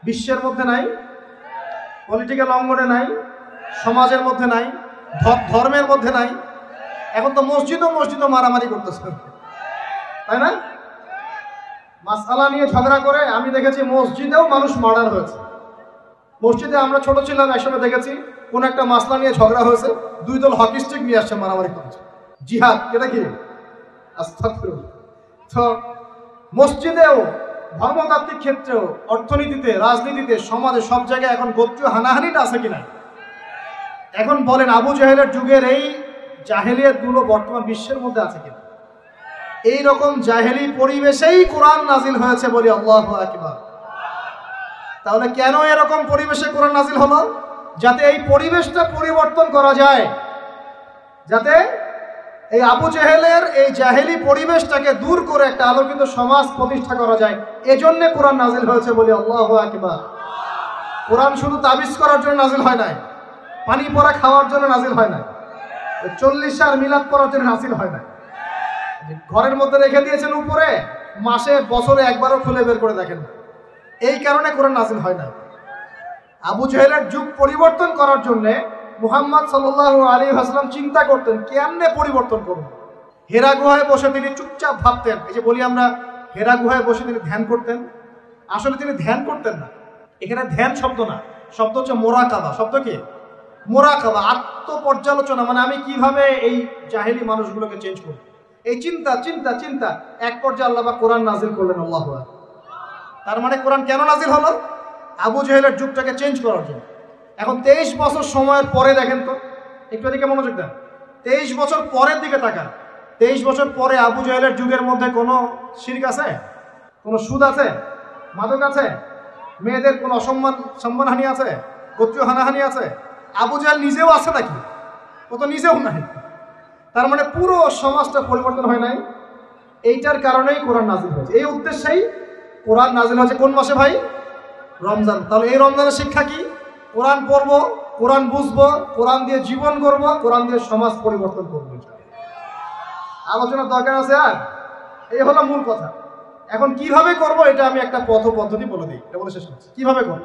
বিশ্বের মধ্যে নাই? পলিটিক্যাল অঙ্গনে নাই? সমাজের মধ্যে নাই? ধর্মের মধ্যে নাই? এখন তো মসজিদও মারামারি করতেছে, তাই না? মাসআলা নিয়ে ঝগড়া করে আমি দেখেছি মসজিদেও মানুষ মার্ডার হয়েছে। মসজিদে আমরা ছোট ছিলাম, একসময় দেখেছি কোন একটা মাসলা নিয়ে ঝগড়া হয়েছে, 2 দল হকি স্টিক নিয়ে আসছে, মারামারি করছে। জিহাদ, এটা কি? আস্তাগফিরুল্লাহ। তো মসজিদেও, ধর্মতাত্ত্বিক ক্ষেত্রেও, অর্থনীতিতে, রাজনীতিতে, সমাজে, সব জায়গায় এখন গোত্রীয় হানাহানিটা আছে কিনা? এখন বলেন, আবু জাহেলের যুগের এই জাহেলিয়াতগুলো বর্তমান বিশ্বের মধ্যে আছে কিনা? এই রকম জাহেলি পরিবেশেই কোরআন নাজিল হয়েছে বলি আল্লাহু আকবার। তাহলে কেন এরকম পরিবেশে কোরআন নাজিল হলো? যাতে এই পরিবেশটা পরিবর্তন করা যায়, যাতে এই আবু জাহেলের এই জাহেলি পরিবেশটাকে দূর করে একটা আলোকিত সমাজ প্রতিষ্ঠা করা যায়। এজন্য কোরআন নাজিল হয়েছে বলি আল্লাহু আকবার। কোরআন শুধু তাবিজ করার জন্য নাজিল হয় নাই, পানি পড়া খাওয়ার জন্য নাজিল হয় নাই, 40 আর মিলাদ পড়ার জন্য নাজিল হয় নাই। ঘরের মধ্যে রেখে দিয়েছেন উপরে, মাসে বছরে একবারও খুলে বের করে দেখেন, এই কারণে কোরআন নাজিল হয় না। আবু জাহেলের যুগ পরিবর্তন করার জন্য মুহাম্মদ সাল্লাল্লাহু আলাইহি ওয়াসাল্লাম চিন্তা করতেন কেমনে পরিবর্তন করব। হেরা গুহায় বসে তিনি চুপচাপ ভাবতেন। এই যে বলি আমরা হেরা গুহায় বসে তিনি ধ্যান করতেন, আসলে তিনি ধ্যান করতেন না। এখানে ধ্যান শব্দ না, শব্দ হচ্ছে মোরাকাবা। শব্দ কি? মোরাকাবা, আত্মপর্যালোচনা। মানে আমি কিভাবে এই জাহেলি মানুষগুলোকে চেঞ্জ করব, এই চিন্তা চিন্তা চিন্তা। এক পর্যায়ে আল্লাহ পাক কোরআন নাজিল করলেন। আল্লাহু আকবার। তার মানে কোরআন কেন নাজিল হলো? আবু জাহেলের যুগটাকে চেঞ্জ করার জন্য। এখন 23 বছর সময়ের পরে দেখেন তো, একটু দিকে মনোযোগ দেন, 23 বছর পরের দিকে তাকান। 23 বছর পরে আবু জাহেলের যুগের মধ্যে কোনো শিরক আছে? কোনো সুদ আছে? মাদক আছে? মেয়েদের কোনো সম্মানহানি আছে? গোত্রীয় হানাহানি আছে? আবু জাহেল নিজেও আছে নাকি? ও তো নিজেও নাই। তার মানে পুরো সমাজটা পরিবর্তন হয় নাই। এইটার কারণেই কোরআন নাজিল হয়েছে, এই উদ্দেশ্যেই কোরআন নাজিল হয়েছে। কোন মাসে ভাই? রমজান। তাহলে এই রমজানের শিক্ষা কি? কোরআন পড়বো, কোরআন বুঝবো, কোরআন দিয়ে জীবন করব, কোরআন দিয়ে সমাজ পরিবর্তন করবো। আলোচনার দরকার আছে আর? এই হলো মূল কথা। এখন কিভাবে করব এটা আমি একটা পদ্ধতি বলে দিই, এটা বলে শেষ করছি। কিভাবে করব?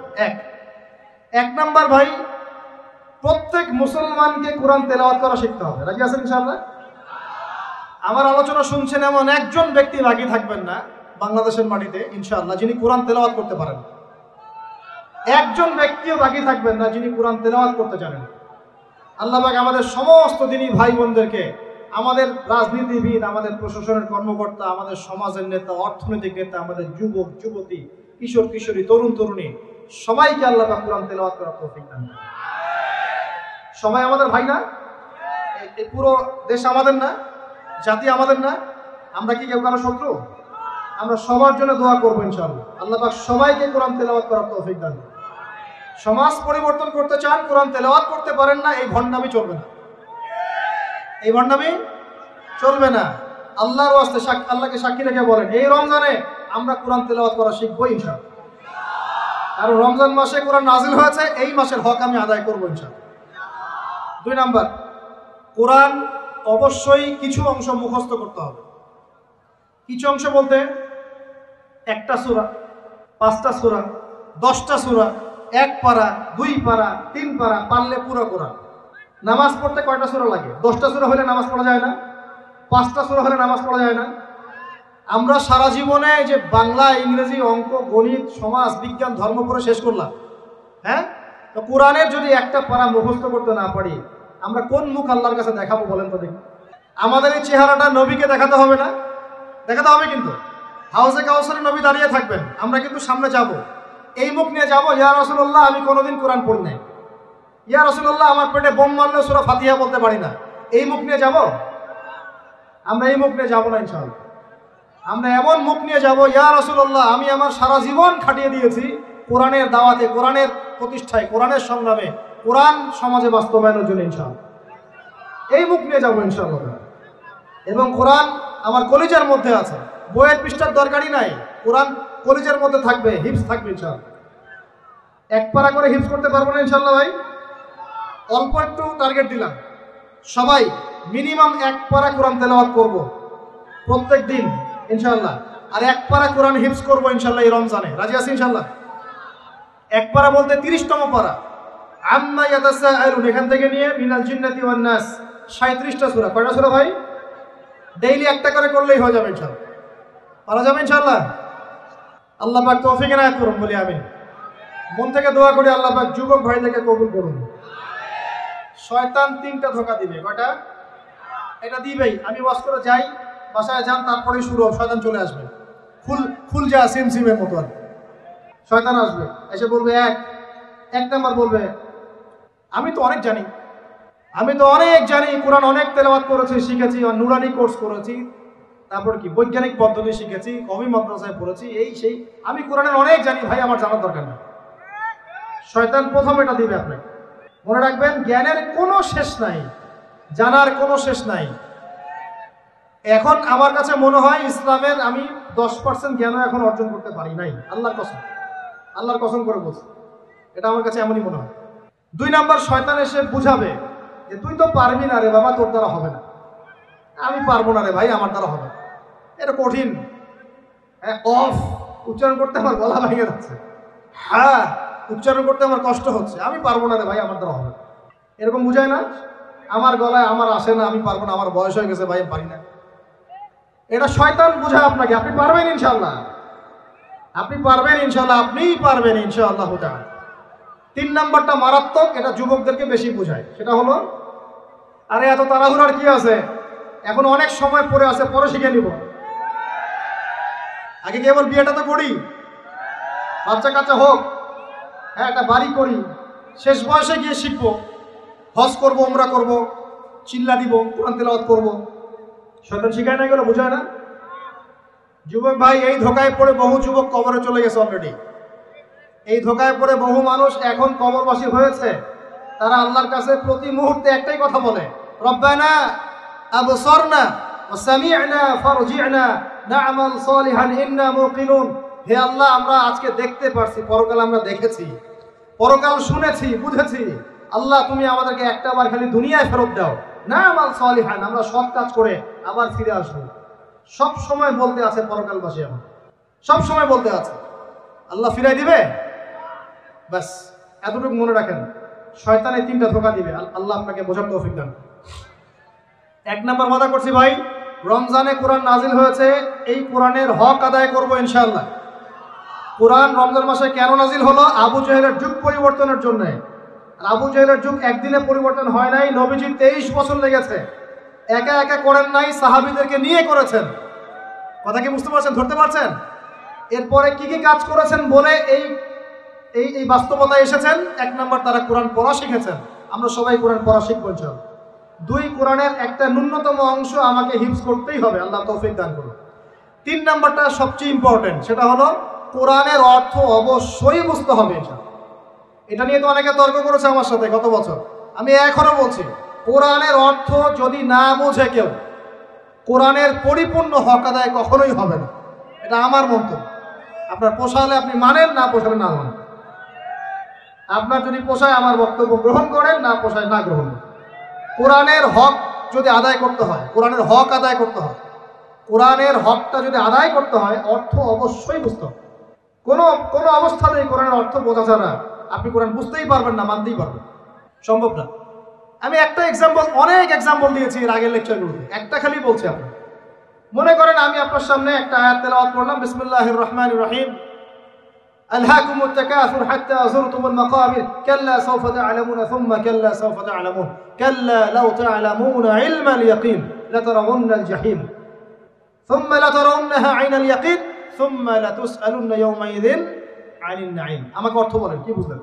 এক নাম্বার ভাই, প্রত্যেক মুসলমানকে কোরআন তেলাওয়াত করা শিখতে হবে। রাজি আছেন ইনশাআল্লাহ? আমার আলোচনা শুনছেন এমন একজন ব্যক্তি বাকি থাকবেন না বাংলাদেশের মাটিতে ইনশাআল্লাহ যিনি কোরআন তেলাওয়াত করতে পারেন। একজন ব্যক্তিও বাকি থাকবেন না যিনি কোরআন তেলাওয়াত করতে জানেন। আল্লাহ পাক আমাদের সমস্ত দিনী ভাই বোনদেরকে, আমাদের রাজনীতিবিদ, আমাদের প্রশাসনের কর্মকর্তা, আমাদের সমাজের নেতা, অর্থনৈতিক নেতা, আমাদের যুবক যুবতী, কিশোর কিশোরী, তরুণ তরুণী, সবাইকে আল্লাহ পাক কোরআন তেলাওয়াত করার তৌফিক দান করেন। সবাই আমাদের ভাই না? এই পুরো দেশ আমাদের না? জাতি আমাদের না? আমরা কি কেউ কারো শত্রু? আমরা সবার জন্য দোয়া করবো ইনশাআল্লাহ। আল্লাহ পাক সবাইকে কোরআন তেলাওয়াত করার তৌফিক দান করেন। সমাজ পরিবর্তন করতে চান, কোরআন তেলাওয়াত করতে পারেন না, এই ভণ্ডামি চলবে না। এই ভণ্ডামি চলবে না। আল্লাহর ওয়াস্তে আল্লাহকে সাক্ষী রেখে বলেন, এই রমজানে আমরা কোরআন তেলাওয়াত করা শিখবো ইনশাআল্লাহ। কারণ রমজান মাসে কোরআন নাজিল হয়েছে, এই মাসের হক আমি আদায় করবো ইনশাআল্লাহ। 2 নাম্বার, কোরআন অবশ্যই কিছু অংশ মুখস্থ করতে হবে। কিছু অংশ বলতে 1টা সূরা, 5টা সূরা, 10টা সূরা, 1 পারা, 2 পারা, 3 পারা, পারলে পুরো কোরআন। নামাজ পড়তে কয়টা সূরা লাগে? 10টা সূরা হলে নামাজ পড়া যায় না? 5টা সূরা হলে নামাজ পড়া যায় না? আমরা সারা জীবনে যে বাংলা, ইংরেজি, অঙ্ক, গণিত, সমাজ, বিজ্ঞান, ধর্ম পড়ে শেষ করলাম, হ্যাঁ? তো কোরআনের যদি একটা পারা মুখস্থ করতে না পারি, আমরা কোন মুখ আল্লাহর কাছে দেখাবো বলেন তো দেখি? আমাদের এই চেহারাটা নবীকে দেখাতে হবে না? দেখাতে হবে। কিন্তু হাউজে কাউসারে নবী দাঁড়িয়ে থাকবেন, আমরা কিন্তু সামনে যাব, এই মুখ নিয়ে যাবো, ইয়া রাসূলুল্লাহ আমি কোনোদিন কোরআন পড়ি নাই, ইয়া রাসূলুল্লাহ আমার পেটে বোম মারলেও সূরা ফাতিহা বলতে পারি না, এই মুখ নিয়ে যাব? আমরা এই মুখ নিয়ে যাবো না ইনশাআল্লাহ। আমরা এমন মুখ নিয়ে যাব, ইয়া রাসূলুল্লাহ আমি আমার সারা জীবন খাটিয়ে দিয়েছি কোরআনের দাওয়াতে, কোরআনের প্রতিষ্ঠায়, কোরআনের সংগ্রামে, কোরআন সমাজে বাস্তবায়নের জন্য ইনশাআল্লাহ। এই মুখ নিয়ে যাবো ইনশাআল্লাহ। এবং কোরআন আমার কলিজার মধ্যে আছে, বইয়ের পৃষ্ঠার দরকারই নাই, কোরআন কলিজার মধ্যে থাকবে, হিফজ থাকবে ইনশাআল্লাহ। 1 পারা করে হিফজ করতে পারবো না ইনশাআল্লাহ ভাই? অল্প একটু টার্গেট দিলাম, সবাই মিনিমাম 1 পারা কোরআন তেলাওয়াত করব প্রত্যেক দিন ইনশাআল্লাহ। আর 1 পারা কোরআন হিফজ করবো ইনশাআল্লাহ এই রমজানে। রাজি আছি ইনশাআল্লাহ? 1 পারা বলতে 30তম পারা, আম্মা ইয়াতাসাআলুন, এখান থেকে নিয়ে মিনাল জিন্নাতি ওয়ান নাস, 37টা সূরা। কয়টা সূরা ভাই? ডেইলি একটা করে করলেই হয়ে যাবে ইনশাআল্লাহ। পারা যাবে ইনশাআল্লাহ? আল্লাহ পাক তৌফিক এনায়েত করুন, বলি আমিন। মন থেকে দোয়া করি আল্লাহ পাক যুবক ভাইদেরকে কবুল করুন। শয়তান 3টা ধোঁকা দিবে। কয়টা? এটা দিবেই। আমি ওয়াজ করে যাই, বাসায় যান, তারপরে শুরু হবে, শয়তান চলে আসবে, ফুল যা সিমের মতো আর শয়তান আসবে, এসে বলবে এক নাম্বার বলবে আমি তো অনেক জানি, কোরআন অনেক তেলাওয়াত করেছি, শিখেছি, নুরানি কোর্স করেছি, তারপর কি বৈজ্ঞানিক পদ্ধতি শিখেছি, কওমি মাদ্রাসায় পড়েছি, এই সেই, আমি কোরআনের অনেক জানি ভাই, আমার জানার দরকার নেই। শয়তান প্রথম এটা দিবে আপনাকে। মনে রাখবেন, জ্ঞানের কোনো শেষ নাই, জানার কোনো শেষ নাই। এখন আমার কাছে মনে হয় ইসলামের আমি 10% জ্ঞানও এখন অর্জন করতে পারি নাই, আল্লাহর কসম করে বলছি, এটা আমার কাছে এমনই মনে হয়। 2 নাম্বার, শয়তান এসে বুঝাবে যে তুই তো পারবি না রে বাবা, তোর দ্বারা হবে না। আমি পারবো না রে ভাই, আমার দ্বারা হবে না, এটা কঠিন, অফ উচ্চারণ করতে আমার গলা ভেঙে যাচ্ছে, হ্যাঁ উচ্চারণ করতে আমার কষ্ট হচ্ছে, আমি পারবো না রে ভাই, আমার দ্বারা হবে না। এরকম বুঝায় না? আমার গলায় আমার আসে না, আমি পারবো না, আমার বয়স হয়ে গেছে ভাই, পারি না। এটা শয়তান বুঝায় আপনাকে। আপনি পারবেন ইনশাআল্লাহ, আপনিই পারবেন ইনশাআল্লাহ। 3 নাম্বারটা মারাত্মক, এটা যুবকদেরকে বেশি বোঝায়। সেটা হলো, আরে এত তাড়াহুড়ার কি আছে, এখন অনেক সময় পরে আছে, পরে শিখে নিব, আগে কেবল বিয়েটা তো করি, বাচ্চা কাচ্চা হোক, হ্যাঁ একটা বাড়ি করি, শেষ বয়সে গিয়ে শিখবো, হজ করবো, উমরা করবো, চিল্লা দিব, কোরআন তেলাওয়াত করবো। শয়তান শিখায় না, এগুলো বোঝায় না? যুবক ভাই, এই ধোকায় পড়ে বহু যুবক কবরে চলে গেছে অলরেডি। এই ধোকায় পড়ে বহু মানুষ এখন কবরবাসী হয়েছে। তারা আল্লাহর কাছে প্রতি মুহূর্তে একটাই কথা বলে, রব্বানা আবসারনা ওয়া সামি'না ফারজি'না না'মাল সালিহান ইন্না মুকিনুন। হে আল্লাহ, আমরা আজকে দেখতে পারছি, পরকাল আমরা দেখেছি, পরকাল শুনেছি, বুঝেছি। আল্লাহ, তুমি আমাদেরকে একটাবার খালি দুনিয়ায় ফেরত দাও, না'মাল সালিহান, আমরা সৎ কাজ করে আবার ফিরে আসবো। সব সময় বলতে আছে পরকালবাসী, এখন সব সময় বলতে আছে। আল্লাহ ফিরাই দিবে? ব্যাস এতটুকু মনে রাখেন, শয়তান এই তিনটা ধোঁকা দিবে। আল্লাহ আপনাকে বোঝার তৌফিক দান। এক নাম্বার ওয়াদা করছি ভাই, রমজানে কোরআন নাজিল হয়েছে, এই কোরআনের হক আদায় করবো ইনশাআল্লাহ। কোরআন রমজান মাসে কেন নাজিল হলো? আবু জেহেলের যুগ পরিবর্তনের জন্য। আর আবু জেহেলের যুগ একদিনে পরিবর্তন হয় নাই, নবীজি 23 বছর লেগেছে। একা একা করেন নাই, সাহাবীদেরকে নিয়ে করেছেন। কথা কি বুঝতে পারছেন, ধরতে পারছেন? এরপরে কি কি কাজ করেছেন বলে এই এই এই বাস্তবতায় এসেছেন। এক নাম্বার, তারা কোরআন পড়া শিখেছেন। আমরা সবাই কোরআন পড়া শিখব ইনশাআল্লাহ। 2, কোরআনের একটা ন্যূনতম অংশ আমাকে হিফজ করতেই হবে, আল্লাহ তৌফিক দান করুন। 3 নাম্বারটা সবচেয়ে ইম্পর্টেন্ট, সেটা হলো কোরআনের অর্থ অবশ্যই বুঝতে হবে ইনশাআল্লাহ। এটা নিয়ে তো অনেকে তর্ক করেছে আমার সাথে গত বছর। আমি এখনো বলছি, কোরআনের অর্থ যদি না বোঝে কেউ, কোরআনের পরিপূর্ণ হক আদায় কখনোই হবে না। এটা আমার মন্তব্য। আপনার পোষালে আপনি মানেন, না পোষালে না মানেন। আপনার যদি পোষায় আমার বক্তব্য গ্রহণ করেন, না পোষায় না গ্রহণ করেন। কোরআনের হক যদি আদায় করতে হয়, কোরআনের হক আদায় করতে হয়, কোরআনের হকটা যদি আদায় করতে হয়, অর্থ অবশ্যই বুঝতে হবে। কোনো অবস্থাতেই কোরআনের অর্থ বোঝা ছাড়া আপনি কোরআন বুঝতেই পারবেন না, মানতেই পারবেন, সম্ভব না। আমি একটা এক্সাম্পল, অনেক এক্সাম্পল দিয়েছি এর আগের লেকচারগুলোতে, একটা খালি বলছি। আপনি মনে করেন আমি আপনার সামনে একটা আয়াত তেলাওয়াত করলাম, বিসমিল্লাহির রহমানির রহিম, আলহাকুমুত তাকাসুর হাত্তা যুরতুমুল মাকাবির কাল্লা সাওফা তা'লামুনা সুম্মা কাল্লা সাওফা তা'লামুন কাল্লা লাউ তা'লামুনা ইলমাল ইয়াকিন লাতারাউন্নাল জাহিম সুম্মা লাতারাউন্নাহা আইনাল ইয়াকিন সুম্মা লাতুসআলুন্না ইয়াওমাইযিন আনিন নাঈম। আমাকে অর্থ বলেন, কি বুঝলেন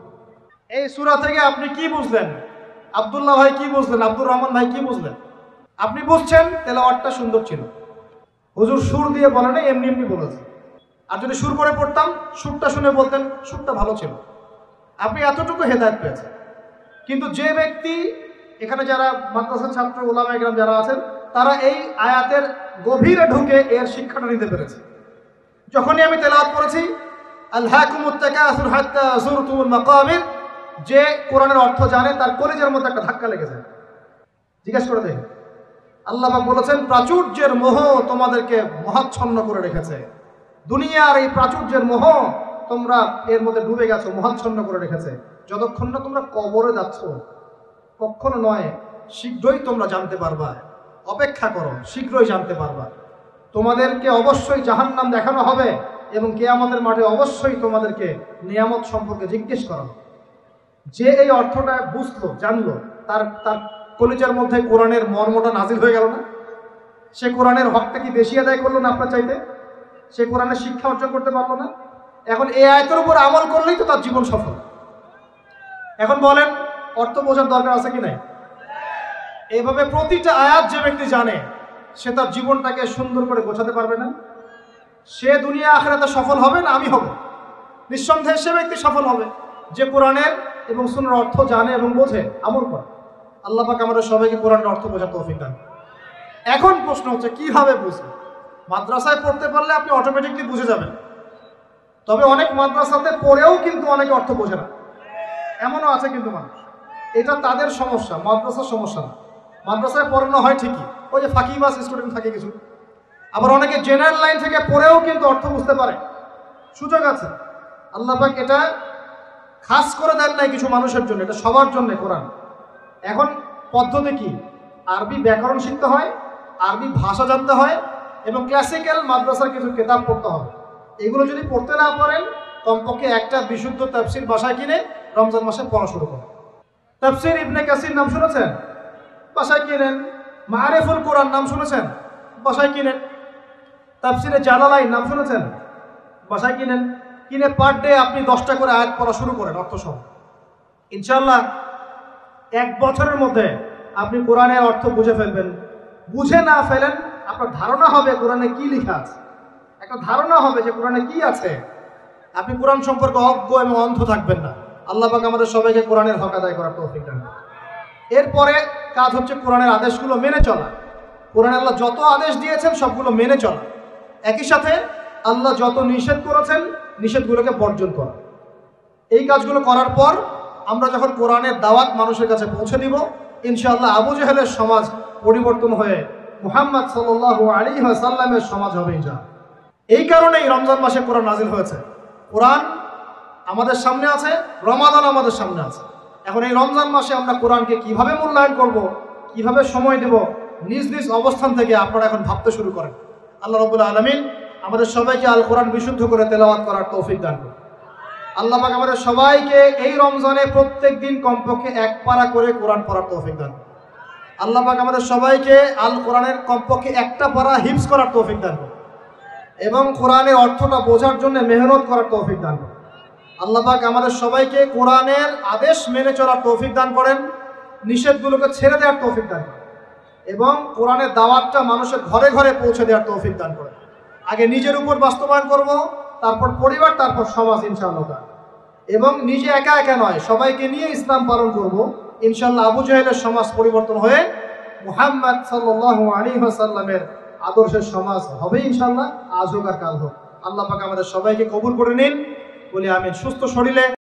এই সূরা থেকে? আপনি কি বুঝলেন? আব্দুল্লাহ ভাই কি বুঝলেন? আব্দুর রহমান ভাই কি বুঝলেন? আপনি বুঝছেন, তেলাওয়াতটা সুন্দর ছিল। হুজুর সুর দিয়ে বলে না, এমনি এমনি বলেছে। আর যদি সুর করে পড়তাম, সুরটা শুনে বলতেন সুরটা ভালো ছিল। আপনি এতটুকু হেদায়েত পেয়েছেন। কিন্তু যে ব্যক্তি, এখানে যারা মাদ্রাসার ছাত্র উলামা ইকরাম যারা আছেন, তারা এই আয়াতের গভীরে ঢুকে এর শিক্ষাটা নিতে পেরেছে। যখনই আমি তেলাওয়াত করেছি আলহাকুমুত তাকাসুর হাত্তা যুরতুমুল মাকাবির, যে কোরআনের অর্থ জানে তার কলিজার মধ্যে একটা ধাক্কা লেগে যায়। জিজ্ঞেস করে দেখেন, আল্লাহ পাক বলেছেন প্রাচুর্যের মোহ তোমাদেরকে মহাচ্ছন্ন করে রেখেছে। দুনিয়ার এই প্রাচুর্যের মোহ, তোমরা এর মধ্যে ডুবে গেছো, মহাচ্ছন্ন করে রেখেছে। যতক্ষণ না তোমরা কবরে যাচ্ছ, কখনো নয়, শীঘ্রই তোমরা জানতে পারবা। অপেক্ষা করো, শীঘ্রই জানতে পারবা। তোমাদেরকে অবশ্যই জাহান্নাম দেখানো হবে এবং কিয়ামতের মাঠে অবশ্যই তোমাদেরকে নিয়ামত সম্পর্কে জিজ্ঞেস করা হবে। যে এই অর্থটা বুঝলো, জানলো, তার তার কলিজার মধ্যে কোরআনের মর্মটা নাজিল হয়ে গেল না? সে কোরআনের হকটা কি বেশি আদায় করলো না আপনার চাইতে? সে কোরআনের শিক্ষা অর্জন করতে পারলো না? এখন এই আয়াতের উপর আমল করলেই তো তার জীবন সফল। এখন বলেন, অর্থ বোঝার দরকার আছে কি নাই? এইভাবে প্রতিটা আয়াত যে ব্যক্তি জানে, সে তার জীবনটাকে সুন্দর করে গোছাতে পারবে না? সে দুনিয়া আখিরাতে সফল হবে না আমি হব? নিঃসন্দেহে সে ব্যক্তি সফল হবে যে কোরআনের এবং সুন্নাহর অর্থ জানে এবং বোঝে, আমল করে। আল্লাহ পাক আমাদের সবাইকে কোরআনের অর্থ বোঝার তৌফিক দান। এখন প্রশ্ন হচ্ছে কিভাবে বুঝবেন? মাদ্রাসায় পড়তে পারলে আপনি অটোমেটিকলি বুঝে যাবেন। তবে অনেক মাদ্রাসাতে পড়েও কিন্তু অনেকে অর্থ বোঝে না, এমনও আছে কিন্তু মানুষ। এটা তাদের সমস্যা, মাদ্রাসার সমস্যা না। মাদ্রাসায় পড়ানো হয় ঠিকই, ওই যে ফাঁকিবাজ স্টুডেন্ট থাকে কিছু। আবার অনেকে জেনারেল লাইন থেকে পড়েও কিন্তু অর্থ বুঝতে পারে, সুযোগ আছে। আল্লাহ পাক এটা খাস করে দেন নাই কিছু মানুষের জন্য, এটা সবার জন্য কোরআন। এখন পদ্ধতি কি? আরবি ব্যাকরণ শিখতে হয়, আরবি ভাষা জানতে হয় এবং ক্লাসিক্যাল মাদ্রাসার কিছু কিতাব পড়তে হবে। এগুলো যদি পড়তে না পারেন, কমপক্ষে একটা বিশুদ্ধ তাফসীর বাসায় কিনে রমজান মাসে পড়া শুরু করুন। তাফসীর ইবনে কাসির নাম শুনেছেন? বাসায় কিনেন। মারিফুল কোরআন নাম শুনেছেন? বাসায় কিনেন। তাফসীরে জালালাইন নাম শুনেছেন? বাসায় কিনেন। কিনে পার ডে আপনি 10টা করে আয়াত পড়া শুরু করেন অর্থ সহ। ইনশাআল্লাহ 1 বছরের মধ্যে আপনি কোরআনের অর্থ বুঝে ফেলবেন। বুঝে না ফেলেন, আপনার ধারণা হবে কোরআনে কি লেখা আছে, একটা ধারণা হবে যে কোরআনে কি আছে। আপনি কোরআন সম্পর্কে অজ্ঞ এবং অন্ধ থাকবেন না। আল্লাহ পাক আমাদের সবাইকে কোরআনের হক আদায় করার তৌফিক দান করুন। এরপরে কাজ হচ্ছে কোরআনের আদেশগুলো মেনে চলা। কোরআনে আল্লাহ যত আদেশ দিয়েছেন সবগুলো মেনে চলা, একই সাথে আল্লাহ যত নিষেধ করেছেন নিষেধগুলোকে বর্জন করা। এই কাজগুলো করার পর আমরা যখন কোরআনের দাওয়াত মানুষের কাছে পৌঁছে দিব, ইনশাআল্লাহ আবু জেহেলের সমাজ পরিবর্তন হয়ে মুহাম্মদ সাল্লাল্লাহু আলাইহি ওয়াসাল্লামের সমাজ হবে ইনশাআল্লাহ। এই কারণেই রমজান মাসে কোরআন নাজিল হয়েছে। কোরআন আমাদের সামনে আছে, রমাদান আমাদের সামনে আছে। এখন এই রমজান মাসে আমরা কোরআনকে কিভাবে মূল্যায়ন করব, কিভাবে সময় দেব, নিজ নিজ অবস্থান থেকে আপনারা এখন ভাবতে শুরু করেন। আল্লাহ রাব্বুল আলামিন আমাদের সবাইকে আল কোরআন বিশুদ্ধ করে তেলাওয়াত করার তৌফিক দান করুন। আল্লাহ পাক আমাদের সবাইকে এই রমজানে প্রত্যেক দিন কমপক্ষে 1 পারা করে কোরআন পড়ার তৌফিক দান করুন। আল্লাহ পাক আমাদের সবাইকে আল কোরআনের কমপক্ষে 1টা পারা হিফজ করার তৌফিক দান করুন এবং কোরআনের অর্থটা বোঝার জন্য মেহনত করার তৌফিক দান করুন। আল্লাহ পাক আমাদের সবাইকে কোরআনের আদেশ মেনে চলার তৌফিক দান করেন, নিষেধগুলোকে ছেড়ে দেওয়ার তৌফিক দান করেন এবং কোরআনের দাওয়াতটা মানুষের ঘরে ঘরে পৌঁছে দেওয়ার তৌফিক দান করেন। আগে নিজের উপর বাস্তবায়ন করব, তারপর পরিবার, তারপর সমাজ ইনশাআল্লাহ। এবং নিজে একা একা নয়, সবাইকে নিয়ে ইসলাম পালন করব। ইনশাআল্লাহ আবু জেহেলের সমাজ পরিবর্তন হয়ে মুহাম্মদ সাল্লাল্লাহু আলাইহি ওয়াসাল্লামের আদর্শের সমাজ হবে ইনশাআল্লাহ, আজ হোক আর কাল হোক। আল্লাহ পাক আমাদের সবাইকে কবুল করে নিন, বলি আমিন। সুস্থ শরীরে